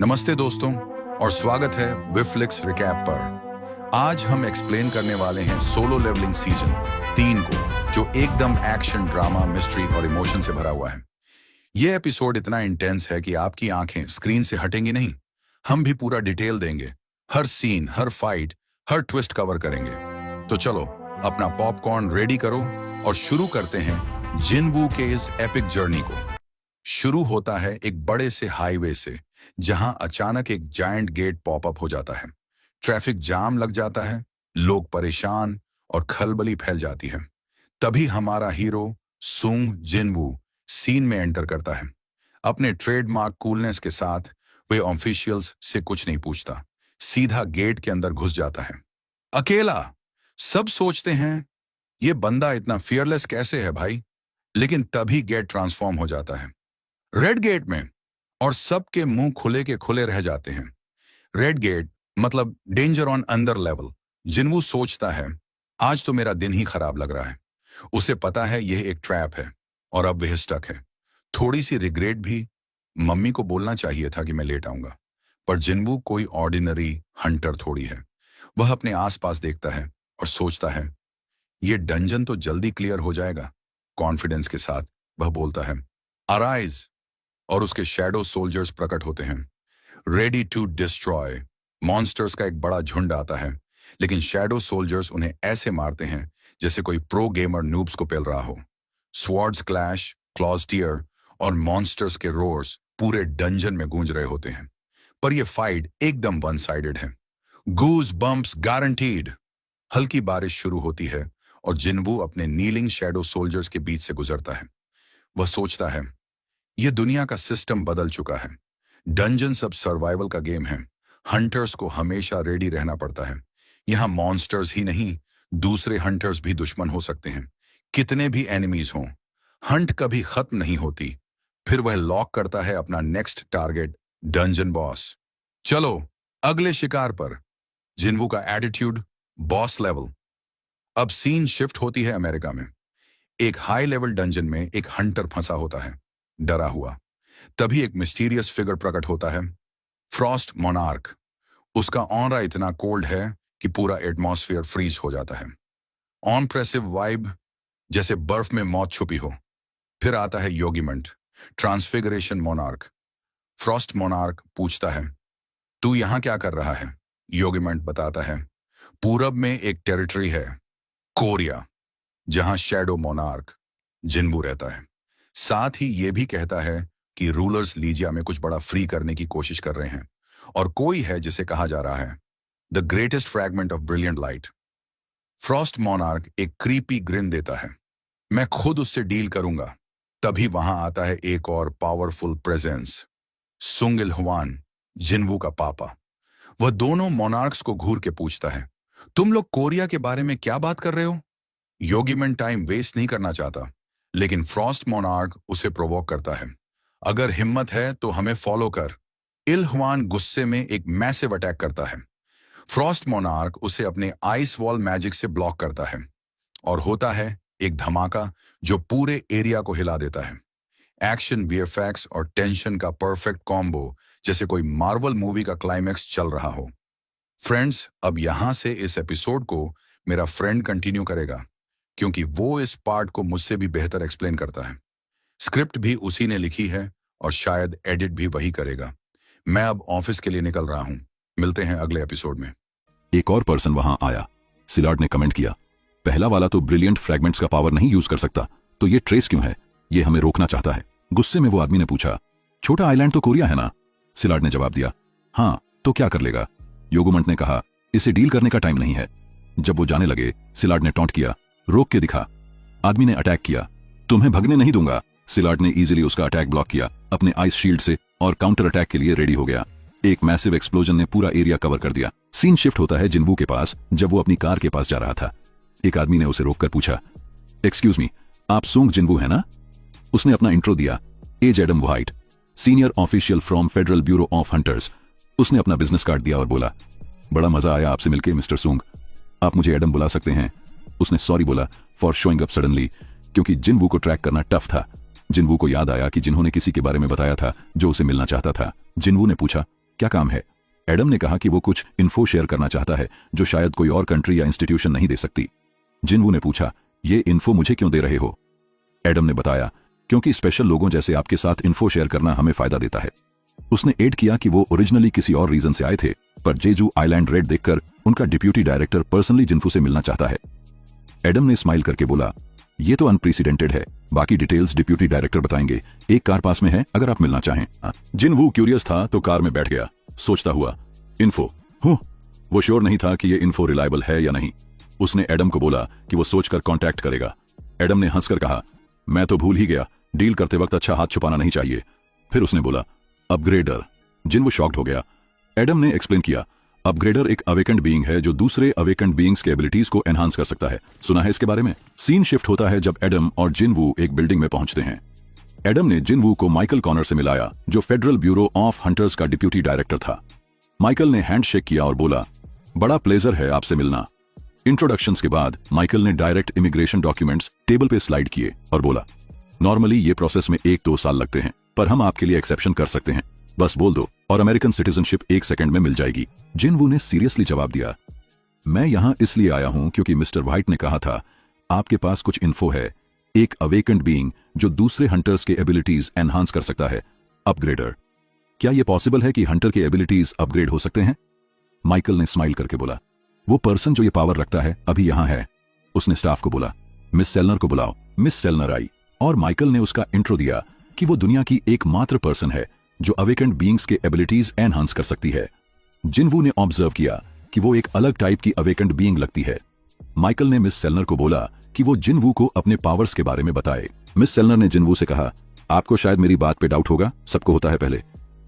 नमस्ते दोस्तों और स्वागत है विफ्लिक्स रिकैप पर। आज हम एक्सप्लेन करने वाले हैं सोलो लेवलिंग सीजन 3 को, जो एकदम एक्शन, ड्रामा, मिस्ट्री और इमोशन से भरा हुआ है। यह एपिसोड इतना इंटेंस है कि आपकी आंखें स्क्रीन से हटेंगी नहीं। हम भी पूरा डिटेल देंगे, हर सीन, हर फाइट, हर ट्विस्ट कवर करेंगे। तो चलो अपना पॉपकॉर्न रेडी करो और शुरू करते हैं जिनवू के इस एपिक जर्नी को। शुरू होता है एक बड़े से हाईवे से, जहां अचानक एक जायंट गेट पॉपअप हो जाता है। ट्रैफिक जाम लग जाता है, लोग परेशान और खलबली फैल जाती है। तभी हमारा हीरो सुंग जिनवू सीन में एंटर करता है। अपने ट्रेडमार्क कूलनेस के साथ वे ऑफिशियल्स से कुछ नहीं पूछता, सीधा गेट के अंदर घुस जाता है, अकेला। सब सोचते हैं ये बंदा इतना फियरलेस कैसे है भाई, लेकिन तभी गेट ट्रांसफॉर्म हो जाता है रेड गेट में और सबके मुंह खुले के खुले रह जाते हैं। रेड गेट मतलब डेंजर ऑन अंदर लेवल। जिनवू सोचता है आज तो मेरा दिन ही खराब लग रहा है। उसे पता है यह एक ट्रैप है और अब वह स्टक है। थोड़ी सी रिग्रेट भी, मम्मी को बोलना चाहिए था कि मैं लेट आऊंगा। पर जिनवू कोई ऑर्डिनरी हंटर थोड़ी है। वह अपने आसपास देखता है और सोचता है यह डंजन तो जल्दी क्लियर हो जाएगा। कॉन्फिडेंस के साथ वह बोलता है अराइज, और उसके शैडो सोल्जर्स प्रकट होते हैं, रेडी टू डिस्ट्रॉय। मॉन्स्टर्स का एक बड़ा झुंड आता है, लेकिन शैडो सोल्जर्स उन्हें ऐसे मारते हैं जैसे कोई प्रो गेमर नूब्स को पेल रहा हो। स्वॉर्ड्स क्लैश, क्लॉज टीयर और मॉन्स्टर्स के रोर्स पूरे डंजन में गूंज रहे होते हैं। पर यह फाइट एकदम वन साइडेड है। गूज बम्प्स गारंटीड। हल्की बारिश शुरू होती है और जिनवू अपने नीलिंग शैडो सोल्जर्स के बीच से गुजरता है। वह सोचता है यह दुनिया का सिस्टम बदल चुका है। डंजन सब सर्वाइवल का गेम है। हंटर्स को हमेशा रेडी रहना पड़ता है। यहां मॉन्स्टर्स ही नहीं, दूसरे हंटर्स भी दुश्मन हो सकते हैं, कितने भी एनिमीज हों। हंट कभी खत्म नहीं होती। फिर वह लॉक करता है अपना नेक्स्ट टारगेट, डंजन बॉस। चलो अगले शिकार पर। जिनवू का एटीट्यूड बॉस लेवल। अब सीन शिफ्ट होती है अमेरिका में। एक हाई लेवल डंजन में एक हंटर फंसा होता है, डरा हुआ। तभी एक मिस्टीरियस फिगर प्रकट होता है, फ्रॉस्ट मोनार्क। उसका ऑरा इतना कोल्ड है कि पूरा एटमॉस्फेयर फ्रीज हो जाता है। ऑनप्रेसिव वाइब, जैसे बर्फ में मौत छुपी हो। फिर आता है योगीमेंट, ट्रांसफिगरेशन मोनार्क। फ्रॉस्ट मोनार्क पूछता है तू यहां क्या कर रहा है? योगीमेंट बताता है पूरब में एक टेरिटरी है, कोरिया, जहां शैडो मोनार्क जिनवू रहता है। साथ ही यह भी कहता है कि रूलर्स लीजिया में कुछ बड़ा फ्री करने की कोशिश कर रहे हैं और कोई है जिसे कहा जा रहा है the greatest fragment of brilliant light. Frost monarch एक क्रीपी ग्रिन देता है, मैं खुद उससे डील करूंगा। तभी वहां आता है एक और पावरफुल प्रेजेंस, सुंग इल्हवान, जिनवू का पापा। वह दोनों मोनार्क्स को घूर के पूछता है तुम लोग कोरिया के बारे में क्या बात कर रहे हो? योगीमेंट टाइम वेस्ट नहीं करना चाहता, लेकिन फ्रॉस्ट मोनार्क उसे प्रोवोक करता है, अगर हिम्मत है तो हमें फॉलो कर। इल्हवान गुस्से में एक मैसिव अटैक करता है। फ्रॉस्ट मोनार्क उसे अपने आइस वॉल मैजिक से ब्लॉक करता है और होता है एक धमाका जो पूरे एरिया को हिला देता है। एक्शन, वीएफएक्स और टेंशन का परफेक्ट कॉम्बो, जैसे कोई मार्वल मूवी का क्लाइमैक्स चल रहा हो। फ्रेंड्स, अब यहां से इस एपिसोड को मेरा फ्रेंड कंटिन्यू करेगा, क्योंकि वो इस पार्ट को मुझसे भी बेहतर एक्सप्लेन करता है। स्क्रिप्ट भी उसी ने लिखी है और शायद एडिट भी वही करेगा। मैं अब ऑफिस के लिए निकल रहा हूं। मिलते हैं अगले एपिसोड में। एक और पर्सन वहां आया। सिलार्ड ने कमेंट किया, पहला वाला तो ब्रिलियंट फ्रैगमेंट्स का पावर नहीं यूज कर सकता, तो ये ट्रेस क्यों है? ये हमें रोकना चाहता है। गुस्से में वो आदमी ने पूछा, छोटा आइलैंड तो कोरिया है ना? सिलार्ड ने जवाब दिया, हाँ, तो क्या कर लेगा? योगुमंट ने कहा, इसे डील करने का टाइम नहीं है। जब वो जाने लगे, सिलार्ड ने टॉन्ट किया, रोक के दिखा। आदमी ने अटैक किया, तुम्हें भगने नहीं दूंगा। सिलार्ड ने इजीली उसका अटैक ब्लॉक किया अपने आइस शील्ड से और काउंटर अटैक के लिए रेडी हो गया। एक मैसिव एक्सप्लोजन ने पूरा एरिया कवर कर दिया। सीन शिफ्ट होता है जिनवू के पास, जब वो अपनी कार के पास जा रहा था। एक आदमी ने उसे रोककर पूछा, एक्सक्यूज मी, आप सुंग जिनवू है ना? उसने अपना इंट्रो दिया, as Adam White, senior official from Federal Bureau of Hunters. उसने अपना बिजनेस कार्ड दिया और बोला, बड़ा मजा आया आपसे मिलके मिस्टर सुंग, आप मुझे एडम बुला सकते हैं। उसने सॉरी बोला फॉर शोइंग अप सडनली, क्योंकि जिनवू को ट्रैक करना टफ था। जिनवू को याद आया कि जिन्होंने किसी के बारे में बताया था जो उसे मिलना चाहता था। जिनवू ने पूछा, क्या काम है? एडम ने कहा कि वो कुछ इन्फो शेयर करना चाहता है जो शायद कोई और कंट्री या इंस्टीट्यूशन नहीं दे सकती। जिनवू ने पूछा, ये इन्फो मुझे क्यों दे रहे हो? एडम ने बताया, क्योंकि स्पेशल लोगों जैसे आपके साथ इन्फो शेयर करना हमें फायदा देता है। उसने ऐड किया कि वो ओरिजिनली किसी और रीजन से आए थे, पर जेजू आइलैंड रेड देखकर उनका डिप्यूटी डायरेक्टर पर्सनली जिन्फू से मिलना चाहता है। एडम ने स्माइल करके बोला, ये तो अनप्रेसिडेंटेड है, बाकी डिटेल्स डिप्यूटी डायरेक्टर बताएंगे। एक कार पास में है, अगर आप मिलना चाहें। जिनवू क्यूरियस था तो कार में बैठ गया, सोचता हुआ, इन्फो वो श्योर नहीं था कि ये इन्फो रिलायबल है या नहीं। उसने एडम को बोला कि वो सोचकर कांटेक्ट करेगा। एडम ने हंसकर कहा, मैं तो भूल ही गया, डील करते वक्त अच्छा हाथ छुपाना नहीं चाहिए। फिर उसने बोला, अपग्रेडर। जिनवू शॉक्ड हो गया। एडम ने एक्सप्लेन किया, अपग्रेडर एक अवेकेंड बीइंग है जो दूसरे अवेकेंड बीइंग्स के एबिलिटीज को एनहांस कर सकता है। सुना है इसके बारे में? सीन शिफ्ट होता है जब एडम और जिनवू एक बिल्डिंग में पहुंचते हैं। एडम ने जिनवू को माइकल कॉनर से मिलाया, जो फेडरल ब्यूरो ऑफ हंटर्स का डिप्यूटी डायरेक्टर था। माइकल ने हैंडशेक किया और बोला, बड़ा प्लेजर है आपसे मिलना। इंट्रोडक्शंस के बाद माइकल ने डायरेक्ट इमिग्रेशन डॉक्यूमेंट्स टेबल पे स्लाइड किए और बोला, नॉर्मली ये प्रोसेस में 1-2 साल लगते हैं, पर हम आपके लिए एक्सेप्शन कर सकते हैं। बस बोल दो और अमेरिकन सिटीजनशिप 1 सेकंड में मिल जाएगी। जिनवू ने सीरियसली जवाब दिया, मैं यहां इसलिए आया हूं क्योंकि मिस्टर व्हाइट ने कहा था आपके पास कुछ इन्फो है, एक अवेकेंड बीइंग जो दूसरे हंटर्स के एबिलिटीज एनहांस कर सकता है, अपग्रेडर। क्या यह पॉसिबल है कि हंटर के एबिलिटीज अपग्रेड हो सकते हैं? माइकल ने स्माइल करके बोला, वो पर्सन जो ये पावर रखता है अभी यहां है। उसने स्टाफ को बोला, मिस सेलनर को बुलाओ। मिस सेलनर आई और माइकल ने उसका इंट्रो दिया कि वो दुनिया की एकमात्र पर्सन है जो अवेकेंड बीइंग्स के एबिलिटीज एनहांस कर सकती है। जिनवू ने ऑब्जर्व किया कि वो एक अलग टाइप की अवेकेंड बीइंग लगती है। माइकल ने मिस सेलनर को बोला कि वो जिनवू को अपने पावर्स के बारे में बताए। मिस सेलनर ने जिनवू से कहा, आपको शायद मेरी बात पे डाउट होगा, सबको होता है पहले,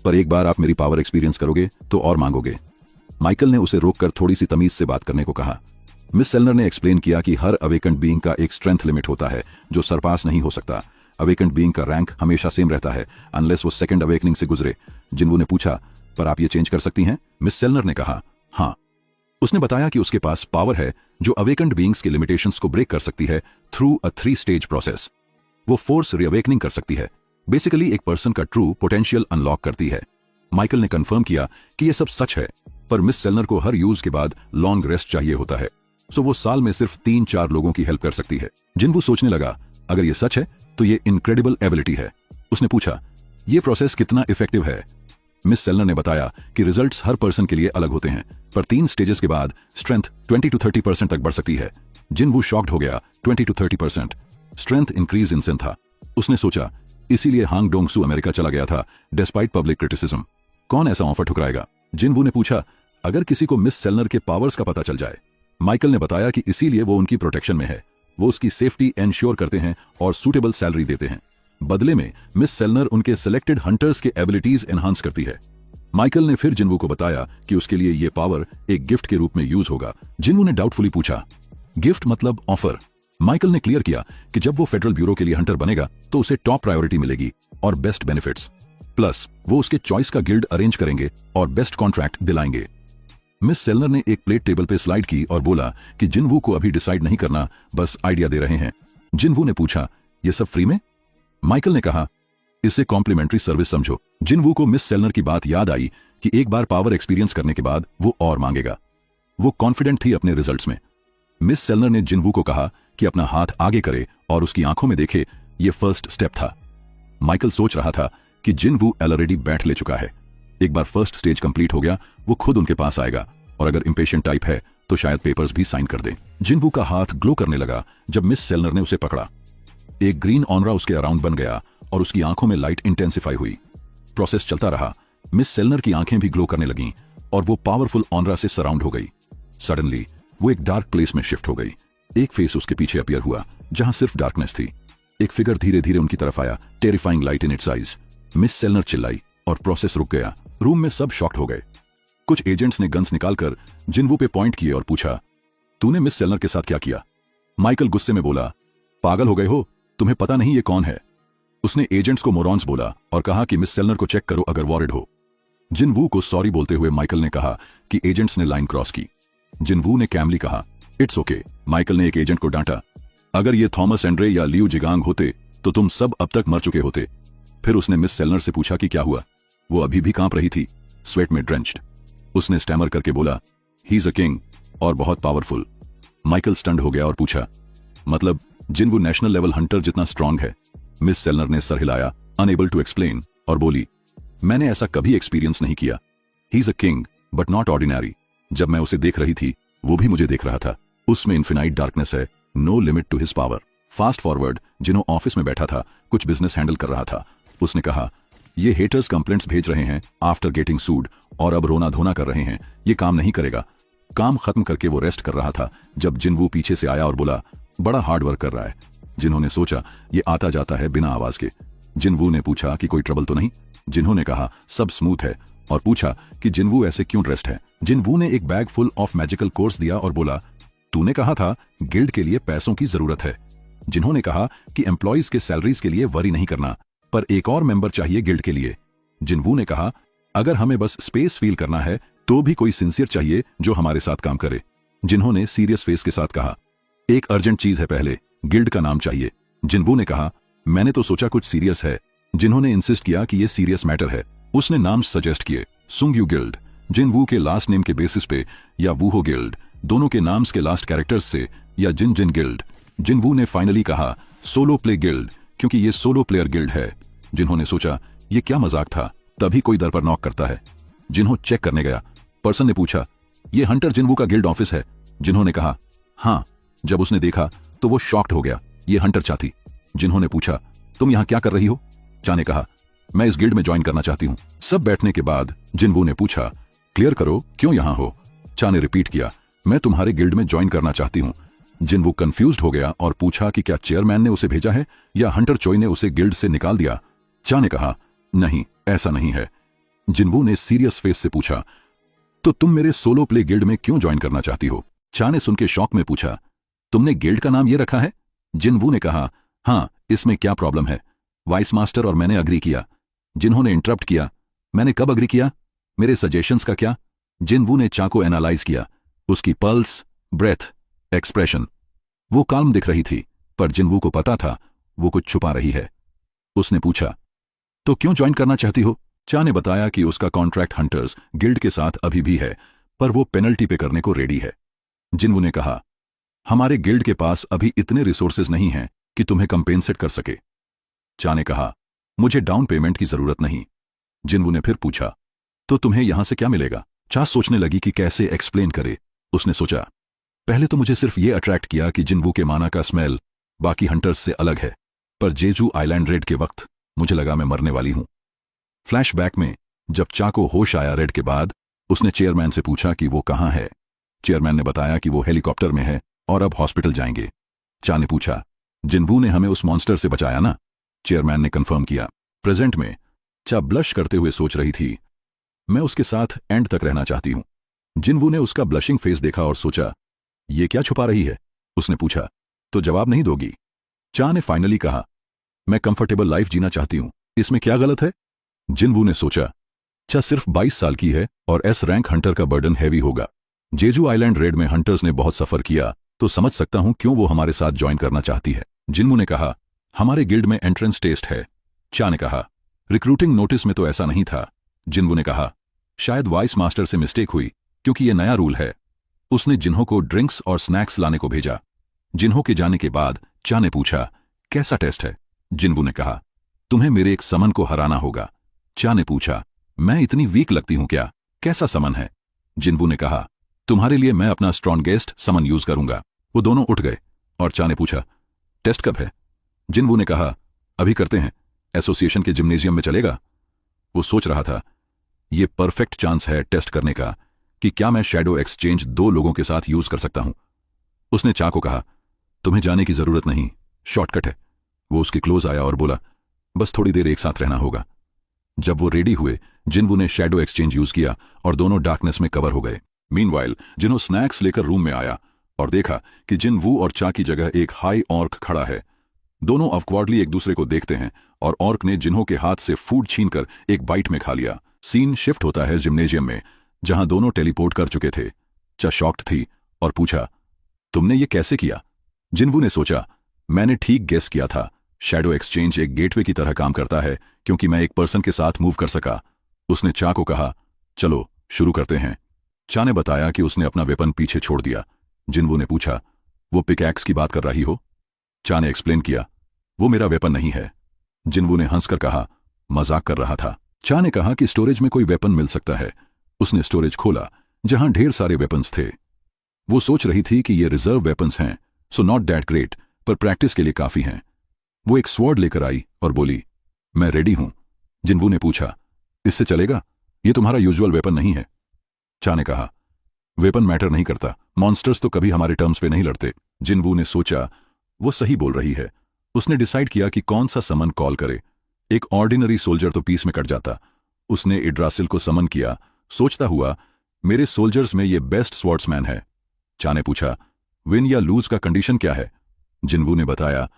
पर एक बार आप मेरी पावर एक्सपीरियंस करोगे तो और मांगोगे। माइकल ने उसे रोककर थोड़ी सी तमीज से बात करने को कहा। मिस सेलनर ने एक्सप्लेन किया कि हर अवेकेंड बीइंग का एक स्ट्रेंथ लिमिट होता है जो सरपास नहीं हो सकता। अवेकेंड बीइंग का रैंक हमेशा सेम रहता है अनलेस वो सेकंड अवेकनिंग से गुजरे। जिनवू ने पूछा, पर आप ये चेंज कर सकती हैं? मिस सेलनर ने कहा, हाँ। उसने बताया कि उसके पास पावर है जो अवेकेंड बीइंग्स के लिमिटेशंस को ब्रेक कर सकती है थ्रू अ 3 स्टेज प्रोसेस। वो फोर्स रीअवेकनिंग कर सकती है, बेसिकली एक पर्सन का ट्रू पोटेंशियल अनलॉक करती है। माइकल ने कंफर्म किया कि यह सब सच है, पर मिस सेलनर को हर यूज के बाद लॉन्ग रेस्ट चाहिए होता है, सो वो साल में सिर्फ 3-4 लोगों की हेल्प कर सकती है। जिनवू सोचने लगा, अगर ये सच है तो ये इनक्रेडिबल एबिलिटी है। उसने पूछा, ये प्रोसेस कितना इफेक्टिव है? मिस सेलनर ने बताया कि रिजल्ट्स हर पर्सन के लिए अलग होते हैं, पर 3 स्टेजेस के बाद स्ट्रेंथ 20-30% तक बढ़ सकती है। जिनवू शॉक्ड हो गया। 20-30% स्ट्रेंथ इंक्रीज इंसेंट था। उसने सोचा, इसीलिए हांग डोंगसू अमेरिका चला गया था डिस्पाइट पब्लिक क्रिटिसिज्म। कौन ऐसा ऑफर ठुकराएगा? जिनवू ने पूछा, अगर किसी को मिस सेलनर के पावर्स का पता चल जाए? माइकल ने बताया कि इसीलिए वो उनकी प्रोटेक्शन में है। वो उसकी सेफ्टी एंश्योर करते हैं और सूटेबल सैलरी देते हैं। बदले में मिस सेलनर उनके सिलेक्टेड हंटर्स के एबिलिटीज एनहांस करती है। माइकल ने फिर जिनवू को बताया कि उसके लिए ये पावर एक गिफ्ट के रूप में यूज होगा। जिनवू ने डाउटफुली पूछा, गिफ्ट मतलब ऑफर? माइकल ने क्लियर किया कि जब वो फेडरल ब्यूरो के लिए हंटर बनेगा तो उसे टॉप प्रायोरिटी मिलेगी और बेस्ट बेनिफिट्स, प्लस वो उसके चॉइस का गिल्ड अरेंज करेंगे और बेस्ट कॉन्ट्रैक्ट दिलाएंगे। मिस सेलनर ने एक प्लेट टेबल पे स्लाइड की और बोला कि जिनवू को अभी डिसाइड नहीं करना, बस आइडिया दे रहे हैं। जिनवू ने पूछा, ये सब फ्री में? माइकल ने कहा, इसे कॉम्प्लीमेंट्री सर्विस समझो। जिनवू को मिस सेलनर की बात याद आई कि एक बार पावर एक्सपीरियंस करने के बाद वो और मांगेगा। वो कॉन्फिडेंट थी अपने रिजल्ट्स में। मिस सेलनर ने जिनवू को कहा कि अपना हाथ आगे करे और उसकी आंखों में देखे। ये फर्स्ट स्टेप था। माइकल सोच रहा था कि जिनवू ऑलरेडी बैठ ले चुका है। एक बार फर्स्ट स्टेज कंप्लीट हो गया, वो खुद उनके पास आएगा और अगर इंपेशेंट टाइप है तो शायद पेपर्स भी साइन कर दे। जिनवू का हाथ ग्लो करने लगा जब मिस सेलनर ने उसे पकड़ा। एक ग्रीन ऑनरा उसके अराउंड बन गया और उसकी आंखों में लाइट इंटेंसिफाई हुई। प्रोसेस चलता रहा। मिस सेलनर की आंखें भी ग्लो करने लगीं और वो पावरफुल ऑनरा से सराउंड हो गई। सडनली वो एक डार्क प्लेस में शिफ्ट हो गई। एक फेस उसके पीछे अपीयर हुआ जहां सिर्फ डार्कनेस थी। एक फिगर धीरे धीरे उनकी तरफ आया, terrifying light in its eyes. Miss Sellner चिल्लाई और प्रोसेस रुक गया। रूम में सब शॉक्ड हो गए। कुछ एजेंट्स ने गन्स निकालकर जिनवू पे पॉइंट किए और पूछा, तूने मिस सेलनर के साथ क्या किया? माइकल गुस्से में बोला, पागल हो गए हो, तुम्हें पता नहीं ये कौन है? उसने एजेंट्स को मोरॉन्स बोला और कहा कि मिस सेलनर को चेक करो अगर वॉरिड हो। जिनवू को सॉरी बोलते हुए माइकल ने कहा कि एजेंट्स ने लाइन क्रॉस की। जिनवू ने कैमली कहा, इट्स ओके। माइकल ने एक एजेंट को डांटा, अगर ये थॉमस एंड्रे या लियू जिगांग होते तो तुम सब अब तक मर चुके होते। फिर उसने मिस सेलनर से पूछा कि क्या हुआ। वो अभी भी कांप रही थी। स्वेट में ड्रेंच्ड। उसने स्टैमर करके बोला, ही इज अ किंग और बहुत पावरफुल। माइकल स्टंड हो गया और पूछा, मतलब जिनवू नेशनल लेवल हंटर जितना स्ट्रांग है? मिस सेलनर ने सर हिलाया, अनएबल टू एक्सप्लेन, और बोली, मैंने ऐसा कभी एक्सपीरियंस नहीं किया। He is a king but not ordinary. जब मैं उसे देख रही थी वो भी मुझे देख रहा था। उसमें इन्फिनाइट डार्कनेस है, no limit to his power. Fast forward, जिन्हों ऑफिस में बैठा था, कुछ बिजनेस हैंडल कर रहा था। उसने कहा, ये हेटर्स कंप्लेंट्स भेज रहे हैं आफ्टर गेटिंग सूड और अब रोना धोना कर रहे हैं, ये काम नहीं करेगा। काम खत्म करके वो रेस्ट कर रहा था जब जिनवू पीछे से आया और बोला, बड़ा हार्ड वर्क कर रहा है। जिन्होंने सोचा ये आता जाता है बिना आवाज के। जिनवू ने पूछा कि कोई ट्रबल तो नहीं? जिन्होंने कहा सब स्मूथ है, और पूछा कि जिनवू ऐसे क्यों ड्रेस्ड है। जिनवू ने एक bag full of magical course दिया और बोला, तूने कहा था गिल्ड के लिए पैसों की जरूरत है। जिन्होंने कहा कि एम्प्लॉइज के सैलरीज के लिए वरी नहीं करना, पर एक और मेंबर चाहिए गिल्ड के लिए। जिनवू ने कहा, अगर हमें बस स्पेस फील करना है तो भी कोई सिंसियर चाहिए जो हमारे साथ काम करे। जिन्होंने सीरियस फेस के साथ कहा, एक अर्जेंट चीज है, पहले गिल्ड का नाम चाहिए। जिनवू ने कहा, मैंने तो सोचा कुछ सीरियस है। जिन्होंने इंसिस्ट किया कि यह सीरियस मैटर है। उसने नाम सजेस्ट किए, सुंगयू गिल्ड, जिनवू के लास्ट नेम के बेसिस पे, या वूहो गिल्ड, दोनों के नाम्स के लास्ट कैरेक्टर्स से, या जिन जिन गिल्ड। जिनवू ने फाइनली कहा, सोलो प्ले गिल्ड, क्योंकि ये सोलो प्लेयर गिल्ड है। जिन्होंने सोचा ये क्या मजाक था, तभी कोई दर पर नॉक करता है। जिन्हों चेक करने गया। पर्सन ने पूछा, ये हंटर जिनवू का गिल्ड ऑफिस है? जिन्होंने कहा, हाँ। जब उसने देखा तो वो शॉक्ड हो गया, ये हंटर चा थी। जिन्होंने पूछा, तुम यहां क्या कर रही हो? चा ने कहा, मैं इस गिल्ड में ज्वाइन करना चाहती हूं। सब बैठने के बाद जिनवू ने पूछा, क्लियर करो क्यों यहां हो? चा ने रिपीट किया, मैं तुम्हारे गिल्ड में ज्वाइन करना चाहती हूं। जिनवू कंफ्यूज्ड हो गया और पूछा कि क्या चेयरमैन ने उसे भेजा है या हंटर चोई ने उसे गिल्ड से निकाल दिया? चा ने कहा, नहीं, ऐसा नहीं है। जिनवू ने सीरियस फेस से पूछा, तो तुम मेरे सोलो प्ले गिल्ड में क्यों ज्वाइन करना चाहती हो? चा ने सुनकर शॉक में पूछा, तुमने गिल्ड का नाम ये रखा है? जिनवू ने कहा, हाँ, इसमें क्या प्रॉब्लम है? वाइस मास्टर और मैंने अग्री किया। जिन्होंने इंटरप्ट किया, मैंने कब अग्री किया? मेरे सजेशंस का क्या? जिनवू ने चा को एनालाइज किया, उसकी पल्स, ब्रेथ, एक्सप्रेशन। वो काल्म दिख रही थी, पर जिनवू को पता था वो कुछ छुपा रही है। उसने पूछा, तो क्यों ज्वाइन करना चाहती हो? चा ने बताया कि उसका कॉन्ट्रैक्ट हंटर्स गिल्ड के साथ अभी भी है, पर वो पेनल्टी पे करने को रेडी है। जिनवू ने कहा, हमारे गिल्ड के पास अभी इतने रिसोर्सेज नहीं हैं कि तुम्हें कंपेंसेट कर सके। चा ने कहा, मुझे डाउन पेमेंट की जरूरत नहीं। जिनवू ने फिर पूछा, तो तुम्हें यहां से क्या मिलेगा? चा सोचने लगी कि कैसे एक्सप्लेन करे। उसने सोचा, पहले तो मुझे सिर्फ ये अट्रैक्ट किया कि जिनवू के माना का स्मेल बाकी हंटर्स से अलग है, पर जेजू आइलैंड रेड के वक्त मुझे लगा मैं मरने वाली हूं। फ्लैशबैक में जब चा को होश आया रेड के बाद, उसने चेयरमैन से पूछा कि वो कहां है। चेयरमैन ने बताया कि वो हेलीकॉप्टर में है और अब हॉस्पिटल जाएंगे। चा ने पूछा, जिनवू ने हमें उस मॉन्स्टर से बचाया ना? चेयरमैन ने कंफर्म किया। प्रेजेंट में चा ब्लश करते हुए सोच रही थी, मैं उसके साथ एंड तक रहना चाहती हूं। जिनवू ने उसका ब्लशिंग फेस देखा और सोचा, ये क्या छुपा रही है? उसने पूछा, तो जवाब नहीं दोगी? चा ने फाइनली कहा, मैं कंफर्टेबल लाइफ जीना चाहती हूं, इसमें क्या गलत है? जिनवू ने सोचा, चा सिर्फ 22 साल की है और एस रैंक हंटर का बर्डन हैवी होगा। जेजू आइलैंड रेड में हंटर्स ने बहुत सफर किया, तो समझ सकता हूं क्यों वो हमारे साथ ज्वाइन करना चाहती है। जिनवू ने कहा, हमारे गिल्ड में एंट्रेंस टेस्ट है। चा ने कहा, रिक्रूटिंग नोटिस में तो ऐसा नहीं था। जिनवू ने कहा, शायद वाइस मास्टर से मिस्टेक हुई, क्योंकि ये नया रूल है। उसने जिन्हों को ड्रिंक्स और स्नैक्स लाने को भेजा। जिन्हों के जाने के बाद चा ने पूछा, कैसा टेस्ट है? जिनवू ने कहा, तुम्हें मेरे एक समन को हराना होगा। चा ने पूछा, मैं इतनी वीक लगती हूं क्या? कैसा समन है? जिनवू ने कहा, तुम्हारे लिए मैं अपना स्ट्रॉन्गेस्ट समन यूज करूंगा। वो दोनों उठ गए और चा ने पूछा, टेस्ट कब है? जिनवू ने कहा, अभी करते हैं, एसोसिएशन के जिम्नेजियम में चलेगा? वो सोच रहा था, ये परफेक्ट चांस है टेस्ट करने का कि क्या मैं शैडो एक्सचेंज 2 लोगों के साथ यूज कर सकता हूं। उसने चा को कहा, तुम्हें जाने की जरूरत नहीं, शॉर्टकट है। वो उसके क्लोज आया और बोला, बस थोड़ी देर एक साथ रहना होगा। जब वो रेडी हुए, जिनवू ने शैडो एक्सचेंज यूज किया और दोनों डार्कनेस में कवर हो गए। मीनवाइल जिन्हों स्नैक्स लेकर रूम में आया और देखा कि जिनवू और चा की जगह एक हाई ऑर्क खड़ा है। दोनों ऑफवर्डली एक दूसरे को देखते हैं और ऑर्क ने जिन्हों के हाथ से फूड छीनकर एक बाइट में खा लिया। सीन शिफ्ट होता है जिम्नेजियम में, जहां दोनों टेलीपोर्ट कर चुके थे। चा शॉक्ड थी और पूछा, तुमने ये कैसे किया? जिनवू ने सोचा, मैंने ठीक गेस किया था। शैडो एक्सचेंज एक गेटवे की तरह काम करता है, क्योंकि मैं एक पर्सन के साथ मूव कर सका। उसने चा को कहा, चलो शुरू करते हैं। चा ने बताया कि उसने अपना वेपन पीछे छोड़ दिया। जिनवू ने पूछा, वो पिकैक्स की बात कर रही हो? चा ने एक्सप्लेन किया, वो मेरा वेपन नहीं है। जिनवू ने हंसकर कहा, मजाक कर रहा था। चा ने कहा कि स्टोरेज में कोई वेपन मिल सकता है। उसने स्टोरेज खोला जहां ढेर सारे वेपन्स थे। वो सोच रही थी कि ये रिजर्व वेपन्स हैं, सो नॉट दैट ग्रेट, पर प्रैक्टिस के लिए काफी हैं। वो एक स्वॉर्ड लेकर आई और बोली, मैं रेडी हूं। जिनवू ने पूछा, इससे चलेगा? ये तुम्हारा यूजुअल वेपन नहीं है। चा ने कहा, वेपन मैटर नहीं करता, मॉन्स्टर्स तो कभी हमारे टर्म्स पे नहीं लड़ते। जिनवू ने सोचा, वो सही बोल रही है। उसने डिसाइड किया कि कौन सा समन कॉल करे। एक ऑर्डिनरी सोल्जर तो पीस में कट जाता। उसने इड्रासिल को समन किया, सोचता हुआ, मेरे सोल्जर्स में ये बेस्ट स्वॉर्ड्समैन है। चा ने पूछा, विन या लूज का कंडीशन क्या है? जिनवू ने बताया,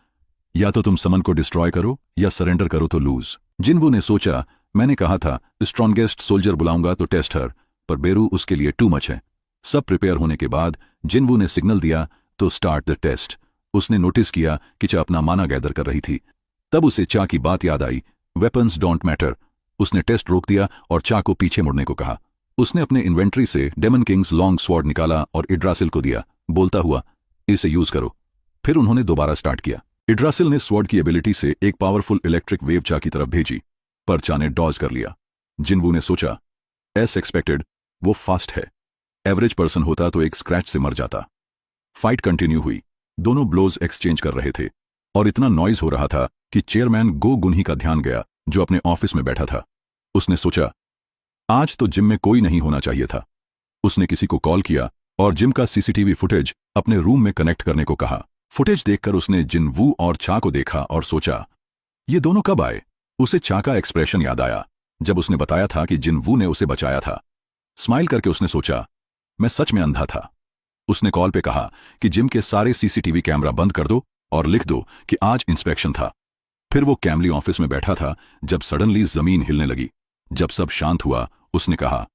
या तो तुम समन को डिस्ट्रॉय करो या सरेंडर करो तो लूज। जिनवू ने सोचा, मैंने कहा था स्ट्रॉन्गेस्ट सोल्जर बुलाऊंगा तो टेस्ट हर, पर बेरू उसके लिए टू मच है। सब प्रिपेयर होने के बाद जिनवू ने सिग्नल दिया तो स्टार्ट द टेस्ट। उसने नोटिस किया कि चा अपना माना गैदर कर रही थी। तब उसे चा की बात याद आई, वेपन्स डोंट मैटर। उसने टेस्ट रोक दिया और चा को पीछे मुड़ने को कहा। उसने अपने इन्वेंट्री से डेमन किंग्स लॉन्ग स्वॉर्ड निकाला और इड्रासिल को दिया, बोलता हुआ, इसे यूज करो। फिर उन्होंने दोबारा स्टार्ट किया। इड्रासिल ने स्वॉर्ड की एबिलिटी से एक पावरफुल इलेक्ट्रिक वेव चा की तरफ भेजी, पर चा ने डॉज कर लिया। जिनवू ने सोचा, एस एक्सपेक्टेड, वो फास्ट है। एवरेज पर्सन होता तो एक स्क्रैच से मर जाता। फाइट कंटिन्यू हुई। दोनों ब्लोज एक्सचेंज कर रहे थे और इतना नॉइज हो रहा था कि चेयरमैन गो गुन्ही का ध्यान गया, जो अपने ऑफिस में बैठा था। उसने सोचा, आज तो जिम में कोई नहीं होना चाहिए था। उसने किसी को कॉल किया और जिम का सीसीटीवी फुटेज अपने रूम में कनेक्ट करने को कहा। फुटेज देखकर उसने जिनवू और चा को देखा और सोचा, ये दोनों कब आए? उसे चा का एक्सप्रेशन याद आया जब उसने बताया था कि जिनवू ने उसे बचाया था। स्माइल करके उसने सोचा, मैं सच में अंधा था। उसने कॉल पे कहा कि जिम के सारे सीसीटीवी कैमरा बंद कर दो और लिख दो कि आज इंस्पेक्शन था। फिर वो कैमली ऑफिस में बैठा था जब सडनली जमीन हिलने लगी। जब सब शांत हुआ, उसने कहा,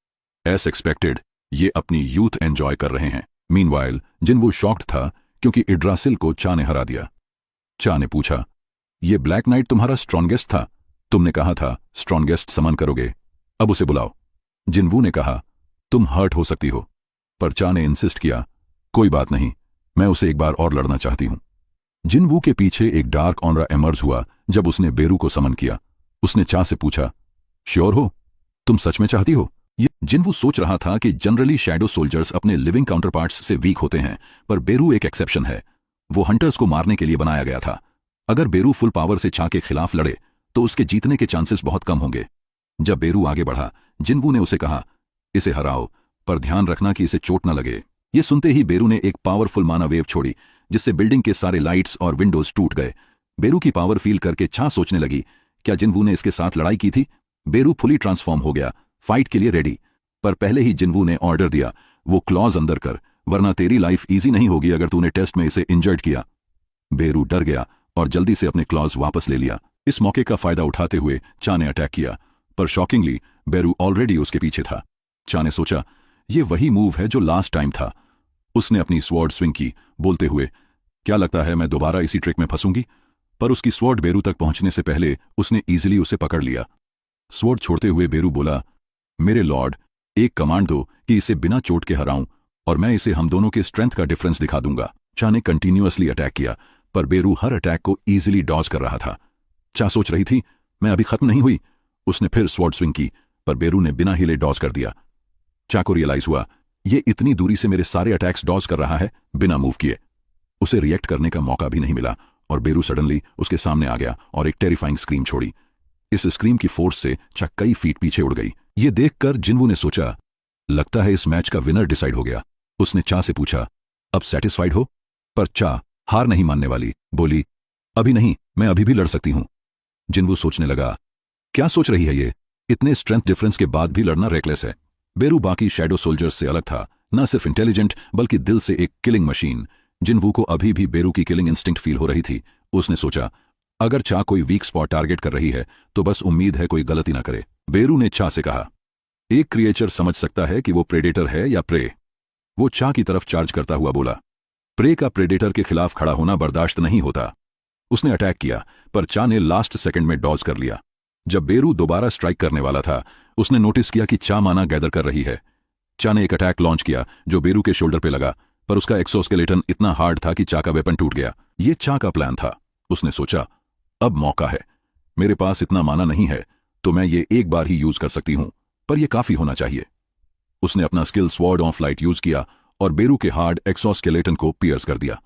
एस एक्सपेक्टेड, ये अपनी यूथ एंजॉय कर रहे हैं। मीनवाइल जिनवू शॉक्ड था क्योंकि इड्रासिल को चा ने हरा दिया। चा ने पूछा, ये ब्लैक नाइट तुम्हारा स्ट्रॉन्गेस्ट था? तुमने कहा था स्ट्रॉन्गेस्ट समन करोगे, अब उसे बुलाओ। जिनवू ने कहा, तुम हर्ट हो सकती हो, पर चा ने इंसिस्ट किया, कोई बात नहीं, मैं उसे एक बार और लड़ना चाहती हूं। जिनवू के पीछे एक डार्क ऑनरा एमर्ज हुआ जब उसने बेरू को समन किया। उसने चा से पूछा, श्योर हो, तुम सच में चाहती हो? ये जिनवू सोच रहा था कि जनरली शैडो सोल्जर्स अपने लिविंग काउंटरपार्ट्स से वीक होते हैं, पर बेरू एक एक्सेप्शन है। वो हंटर्स को मारने के लिए बनाया गया था। अगर बेरू फुल पावर से चा के खिलाफ लड़े तो उसके जीतने के चांसेस बहुत कम होंगे। जब बेरू आगे बढ़ा, जिनवू ने उसे कहा, इसे हराओ, पर ध्यान रखना कि इसे चोट न लगे। ये सुनते ही बेरू ने एक पावरफुल माना वेव छोड़ी, जिससे बिल्डिंग के सारे लाइट्स और विंडोज टूट गए। बेरू की पावर फील करके चा सोचने लगी, क्या जिनवू ने इसके साथ लड़ाई की थी? बेरू फुली ट्रांसफॉर्म हो गया, फाइट के लिए रेडी। पर पहले ही जिनवू ने ऑर्डर दिया, वो क्लॉज अंदर कर, वरना तेरी लाइफ इजी नहीं होगी अगर तूने टेस्ट में इसे इंजर्ड किया। बेरू डर गया और जल्दी से अपने क्लॉज वापस ले लिया। इस मौके का फायदा उठाते हुए चा ने अटैक किया, पर शॉकिंगली बेरू ऑलरेडी उसके पीछे था। चा ने सोचा, ये वही मूव है जो लास्ट टाइम था। उसने अपनी स्वॉर्ड स्विंग की, बोलते हुए, क्या लगता है मैं दोबारा इसी ट्रिक में फंसूंगी? पर उसकी स्वॉर्ड बेरू तक पहुंचने से पहले उसने इजीली उसे पकड़ लिया। स्वॉर्ड छोड़ते हुए बेरू बोला, मेरे लॉर्ड, एक कमांड दो कि इसे बिना चोट के हराऊं और मैं इसे हम दोनों के स्ट्रेंथ का डिफरेंस दिखा दूंगा। चा ने कंटिन्यूअसली अटैक किया, पर बेरू हर अटैक को इजीली डॉज कर रहा था। चा सोच रही थी, मैं अभी खत्म नहीं हुई। उसने फिर स्वॉर्ड स्विंग की, पर बेरू ने बिना हिले डॉज कर दिया। चा को रियलाइज हुआ, ये इतनी दूरी से मेरे सारे अटैक्स डॉज कर रहा है बिना मूव किए। उसे रिएक्ट करने का मौका भी नहीं मिला और बेरू सडनली उसके सामने आ गया और एक टेरिफाइंग स्क्रीम छोड़ी। इस स्क्रीम की फोर्स से चा कई फीट पीछे उड़ गई। ये देखकर जिनवू ने सोचा, लगता है इस मैच का विनर डिसाइड हो गया। उसने चा से पूछा, अब सेटिस्फाइड हो? पर चा हार नहीं मानने वाली, बोली, अभी नहीं, मैं अभी भी लड़ सकती हूं। जिनवू सोचने लगा, क्या सोच रही है ये? इतने स्ट्रेंथ डिफरेंस के बाद भी लड़ना रेकलेस है। बेरू बाकी शैडो सोल्जर्स से अलग था, न सिर्फ इंटेलिजेंट बल्कि दिल से एक किलिंग मशीन। जिनवू को अभी भी बेरू की किलिंग इंस्टिंक्ट फील हो रही थी। उसने सोचा, अगर चा कोई वीक स्पॉट टारगेट कर रही है तो बस उम्मीद है कोई गलती ना करे। बेरू ने चा से कहा, एक क्रिएचर समझ सकता है कि वो प्रेडेटर है या प्रे। वो चा की तरफ चार्ज करता हुआ बोला, प्रे का प्रेडेटर के खिलाफ खड़ा होना बर्दाश्त नहीं होता। उसने अटैक किया, पर चा ने लास्ट सेकंड में डॉज कर लिया। जब बेरू दोबारा स्ट्राइक करने वाला था, उसने नोटिस किया कि चा माना गैदर कर रही है। चा ने एक अटैक लॉन्च किया जो बेरू के शोल्डर पे लगा, पर उसका एक्सोस्केलेटन इतना हार्ड था कि चा का वेपन टूट गया। ये चा का प्लान था। उसने सोचा, अब मौका है, मेरे पास इतना माना नहीं है तो मैं ये एक बार ही यूज कर सकती हूं, पर यह काफी होना चाहिए। उसने अपना skill sword of light use किया और बेरू के हार्ड एक्सोस्केलेटन को पियर्स कर दिया।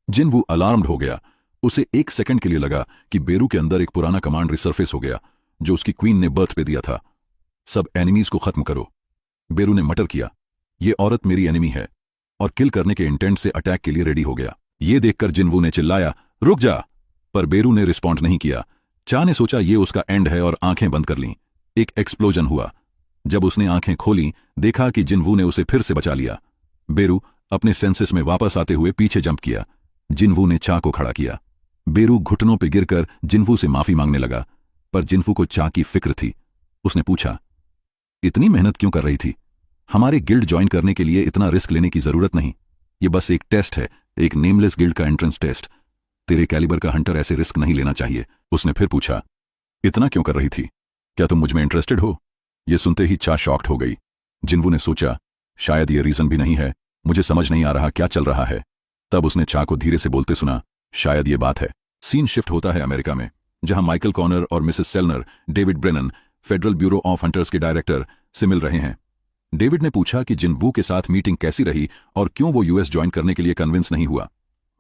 जिनवू अलार्म्ड हो गया। उसे एक सेकंड के लिए लगा कि बेरू के अंदर एक पुराना कमांड रिसर्फेस हो गया जो उसकी क्वीन ने बर्थ पे दिया था। सब एनिमीज को खत्म करो। बेरू ने मटर किया, ये औरत मेरी एनिमी है, और किल करने के इंटेंट से अटैक के लिए रेडी हो गया। ये देखकर जिनवू ने चिल्लाया, रुक जा, पर बेरू ने रिस्पॉन्ड नहीं किया। चा ने सोचा ये उसका एंड है और आंखें बंद कर लीं। एक एक्सप्लोजन हुआ। जब उसने आंखें खोली, देखा कि जिनवू ने उसे फिर से बचा लिया। बेरू अपने सेंसेस में वापस आते हुए पीछे जंप किया। जिनवू ने चा को खड़ा किया। बेरू घुटनों पर गिरकर जिनवू से माफी मांगने लगा, पर जिनवू को चा की फिक्र थी। उसने पूछा, इतनी मेहनत क्यों कर रही थी? हमारे गिल्ड ज्वाइन करने के लिए इतना रिस्क लेने की जरूरत नहीं। ये बस एक टेस्ट है, एक नेमलेस गिल्ड का एंट्रेंस टेस्ट। तेरे कैलिबर का हंटर ऐसे रिस्क नहीं लेना चाहिए। उसने फिर पूछा, इतना क्यों कर रही थी? क्या तुम मुझ में इंटरेस्टेड हो? यह सुनते ही चा शॉक्ड हो गई। जिनवू ने सोचा, शायद ये रीजन भी नहीं है, मुझे समझ नहीं आ रहा क्या चल रहा है। तब उसने चा को धीरे से बोलते सुना, शायद ये बात है। सीन शिफ्ट होता है अमेरिका में, जहां माइकल कॉर्नर और Mrs Sellner David Brennan Federal Bureau of Hunters के डायरेक्टर से मिल रहे हैं। डेविड ने पूछा कि जिनवू के साथ मीटिंग कैसी रही और क्यों वो यूएस ज्वाइन करने के लिए कन्विंस नहीं हुआ।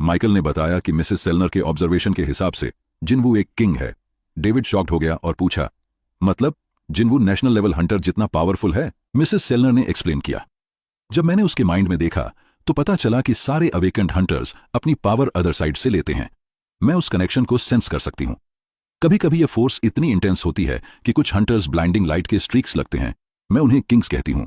माइकल ने बताया कि मिसेस सेलनर के ऑब्जर्वेशन के हिसाब से जिनवू एक किंग है। डेविड शॉक्ड हो गया और पूछा, मतलब जिनवू नेशनल लेवल हंटर जितना पावरफुल है? मिसेस सेलनर ने एक्सप्लेन किया, जब मैंने उसके माइंड में देखा तो पता चला कि सारे अवेकेंड हंटर्स अपनी पावर अदर साइड से लेते हैं। मैं उस कनेक्शन को सेंस कर सकती हूं। कभी कभी यह फोर्स इतनी इंटेंस होती है कि कुछ हंटर्स ब्लाइंडिंग लाइट के स्ट्रीक्स लगते हैं। मैं उन्हें किंग्स कहती हूं।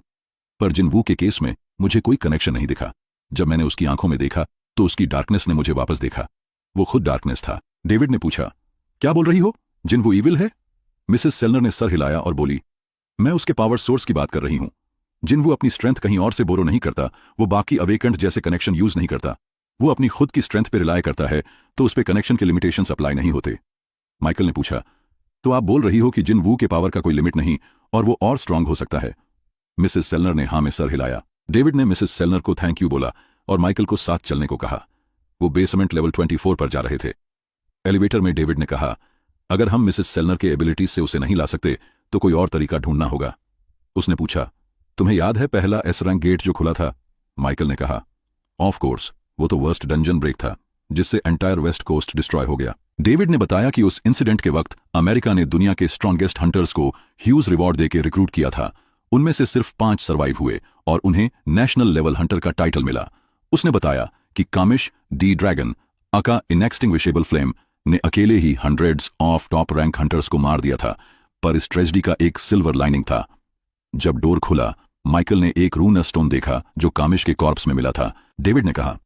पर जिनवू के केस में मुझे कोई कनेक्शन नहीं दिखा। जब मैंने उसकी आंखों में देखा तो उसकी डार्कनेस ने मुझे वापस देखा। वो खुद डार्कनेस था। डेविड ने पूछा, क्या बोल रही हो? जिनवू इविल है? मिसेस सेलनर ने सर हिलाया और बोली, मैं उसके पावर सोर्स की बात कर रही हूं। जिनवू अपनी स्ट्रेंथ कहीं और से बोरो नहीं करता। वो बाकी अवेकेंड जैसे कनेक्शन यूज नहीं करता। वो अपनी खुद की स्ट्रेंथ पे रिलाय करता है, तो उस पे कनेक्शन के लिमिटेशंस अप्लाई नहीं होते। माइकल ने पूछा, तो आप बोल रही हो कि जिनवू के पावर का कोई लिमिट नहीं और वो और स्ट्रांग हो सकता है? मिसेस सेलनर ने हाँ में सर हिलाया। डेविड ने मिसेस सेलनर को थैंक यू बोला और माइकल को साथ चलने को कहा। वो बेसमेंट लेवल 24 पर जा रहे थे। एलिवेटर में डेविड ने कहा, अगर हम मिसेस सेलनर के एबिलिटीज से उसे नहीं ला सकते तो कोई और तरीका ढूंढना होगा। उसने पूछा, तुम्हें याद है पहला एस रैंक गेट जो खुला था? माइकल ने कहा, ऑफ कोर्स, वो तो वर्स्ट डंजन ब्रेक था जिससे एंटायर वेस्ट कोस्ट डिस्ट्रॉय हो गया। डेविड ने बताया कि उस इंसिडेंट के वक्त अमेरिका ने दुनिया के स्ट्रॉन्गेस्ट हंटर्स को ह्यूज रिवॉर्ड देकर रिक्रूट किया था। उनमें से सिर्फ 5 सर्वाइव हुए और उन्हें नेशनल लेवल हंटर का टाइटल मिला। उसने बताया कि Kamish the Dragon aka Inextinguishable Flame ने अकेले ही hundreds of top rank hunters को मार दिया था, पर इस ट्रेजेडी का एक सिल्वर लाइनिंग था। जब डोर खुला, माइकल ने एक रून स्टोन देखा जो कामिश के कॉर्प्स में मिला था। डेविड ने कहा,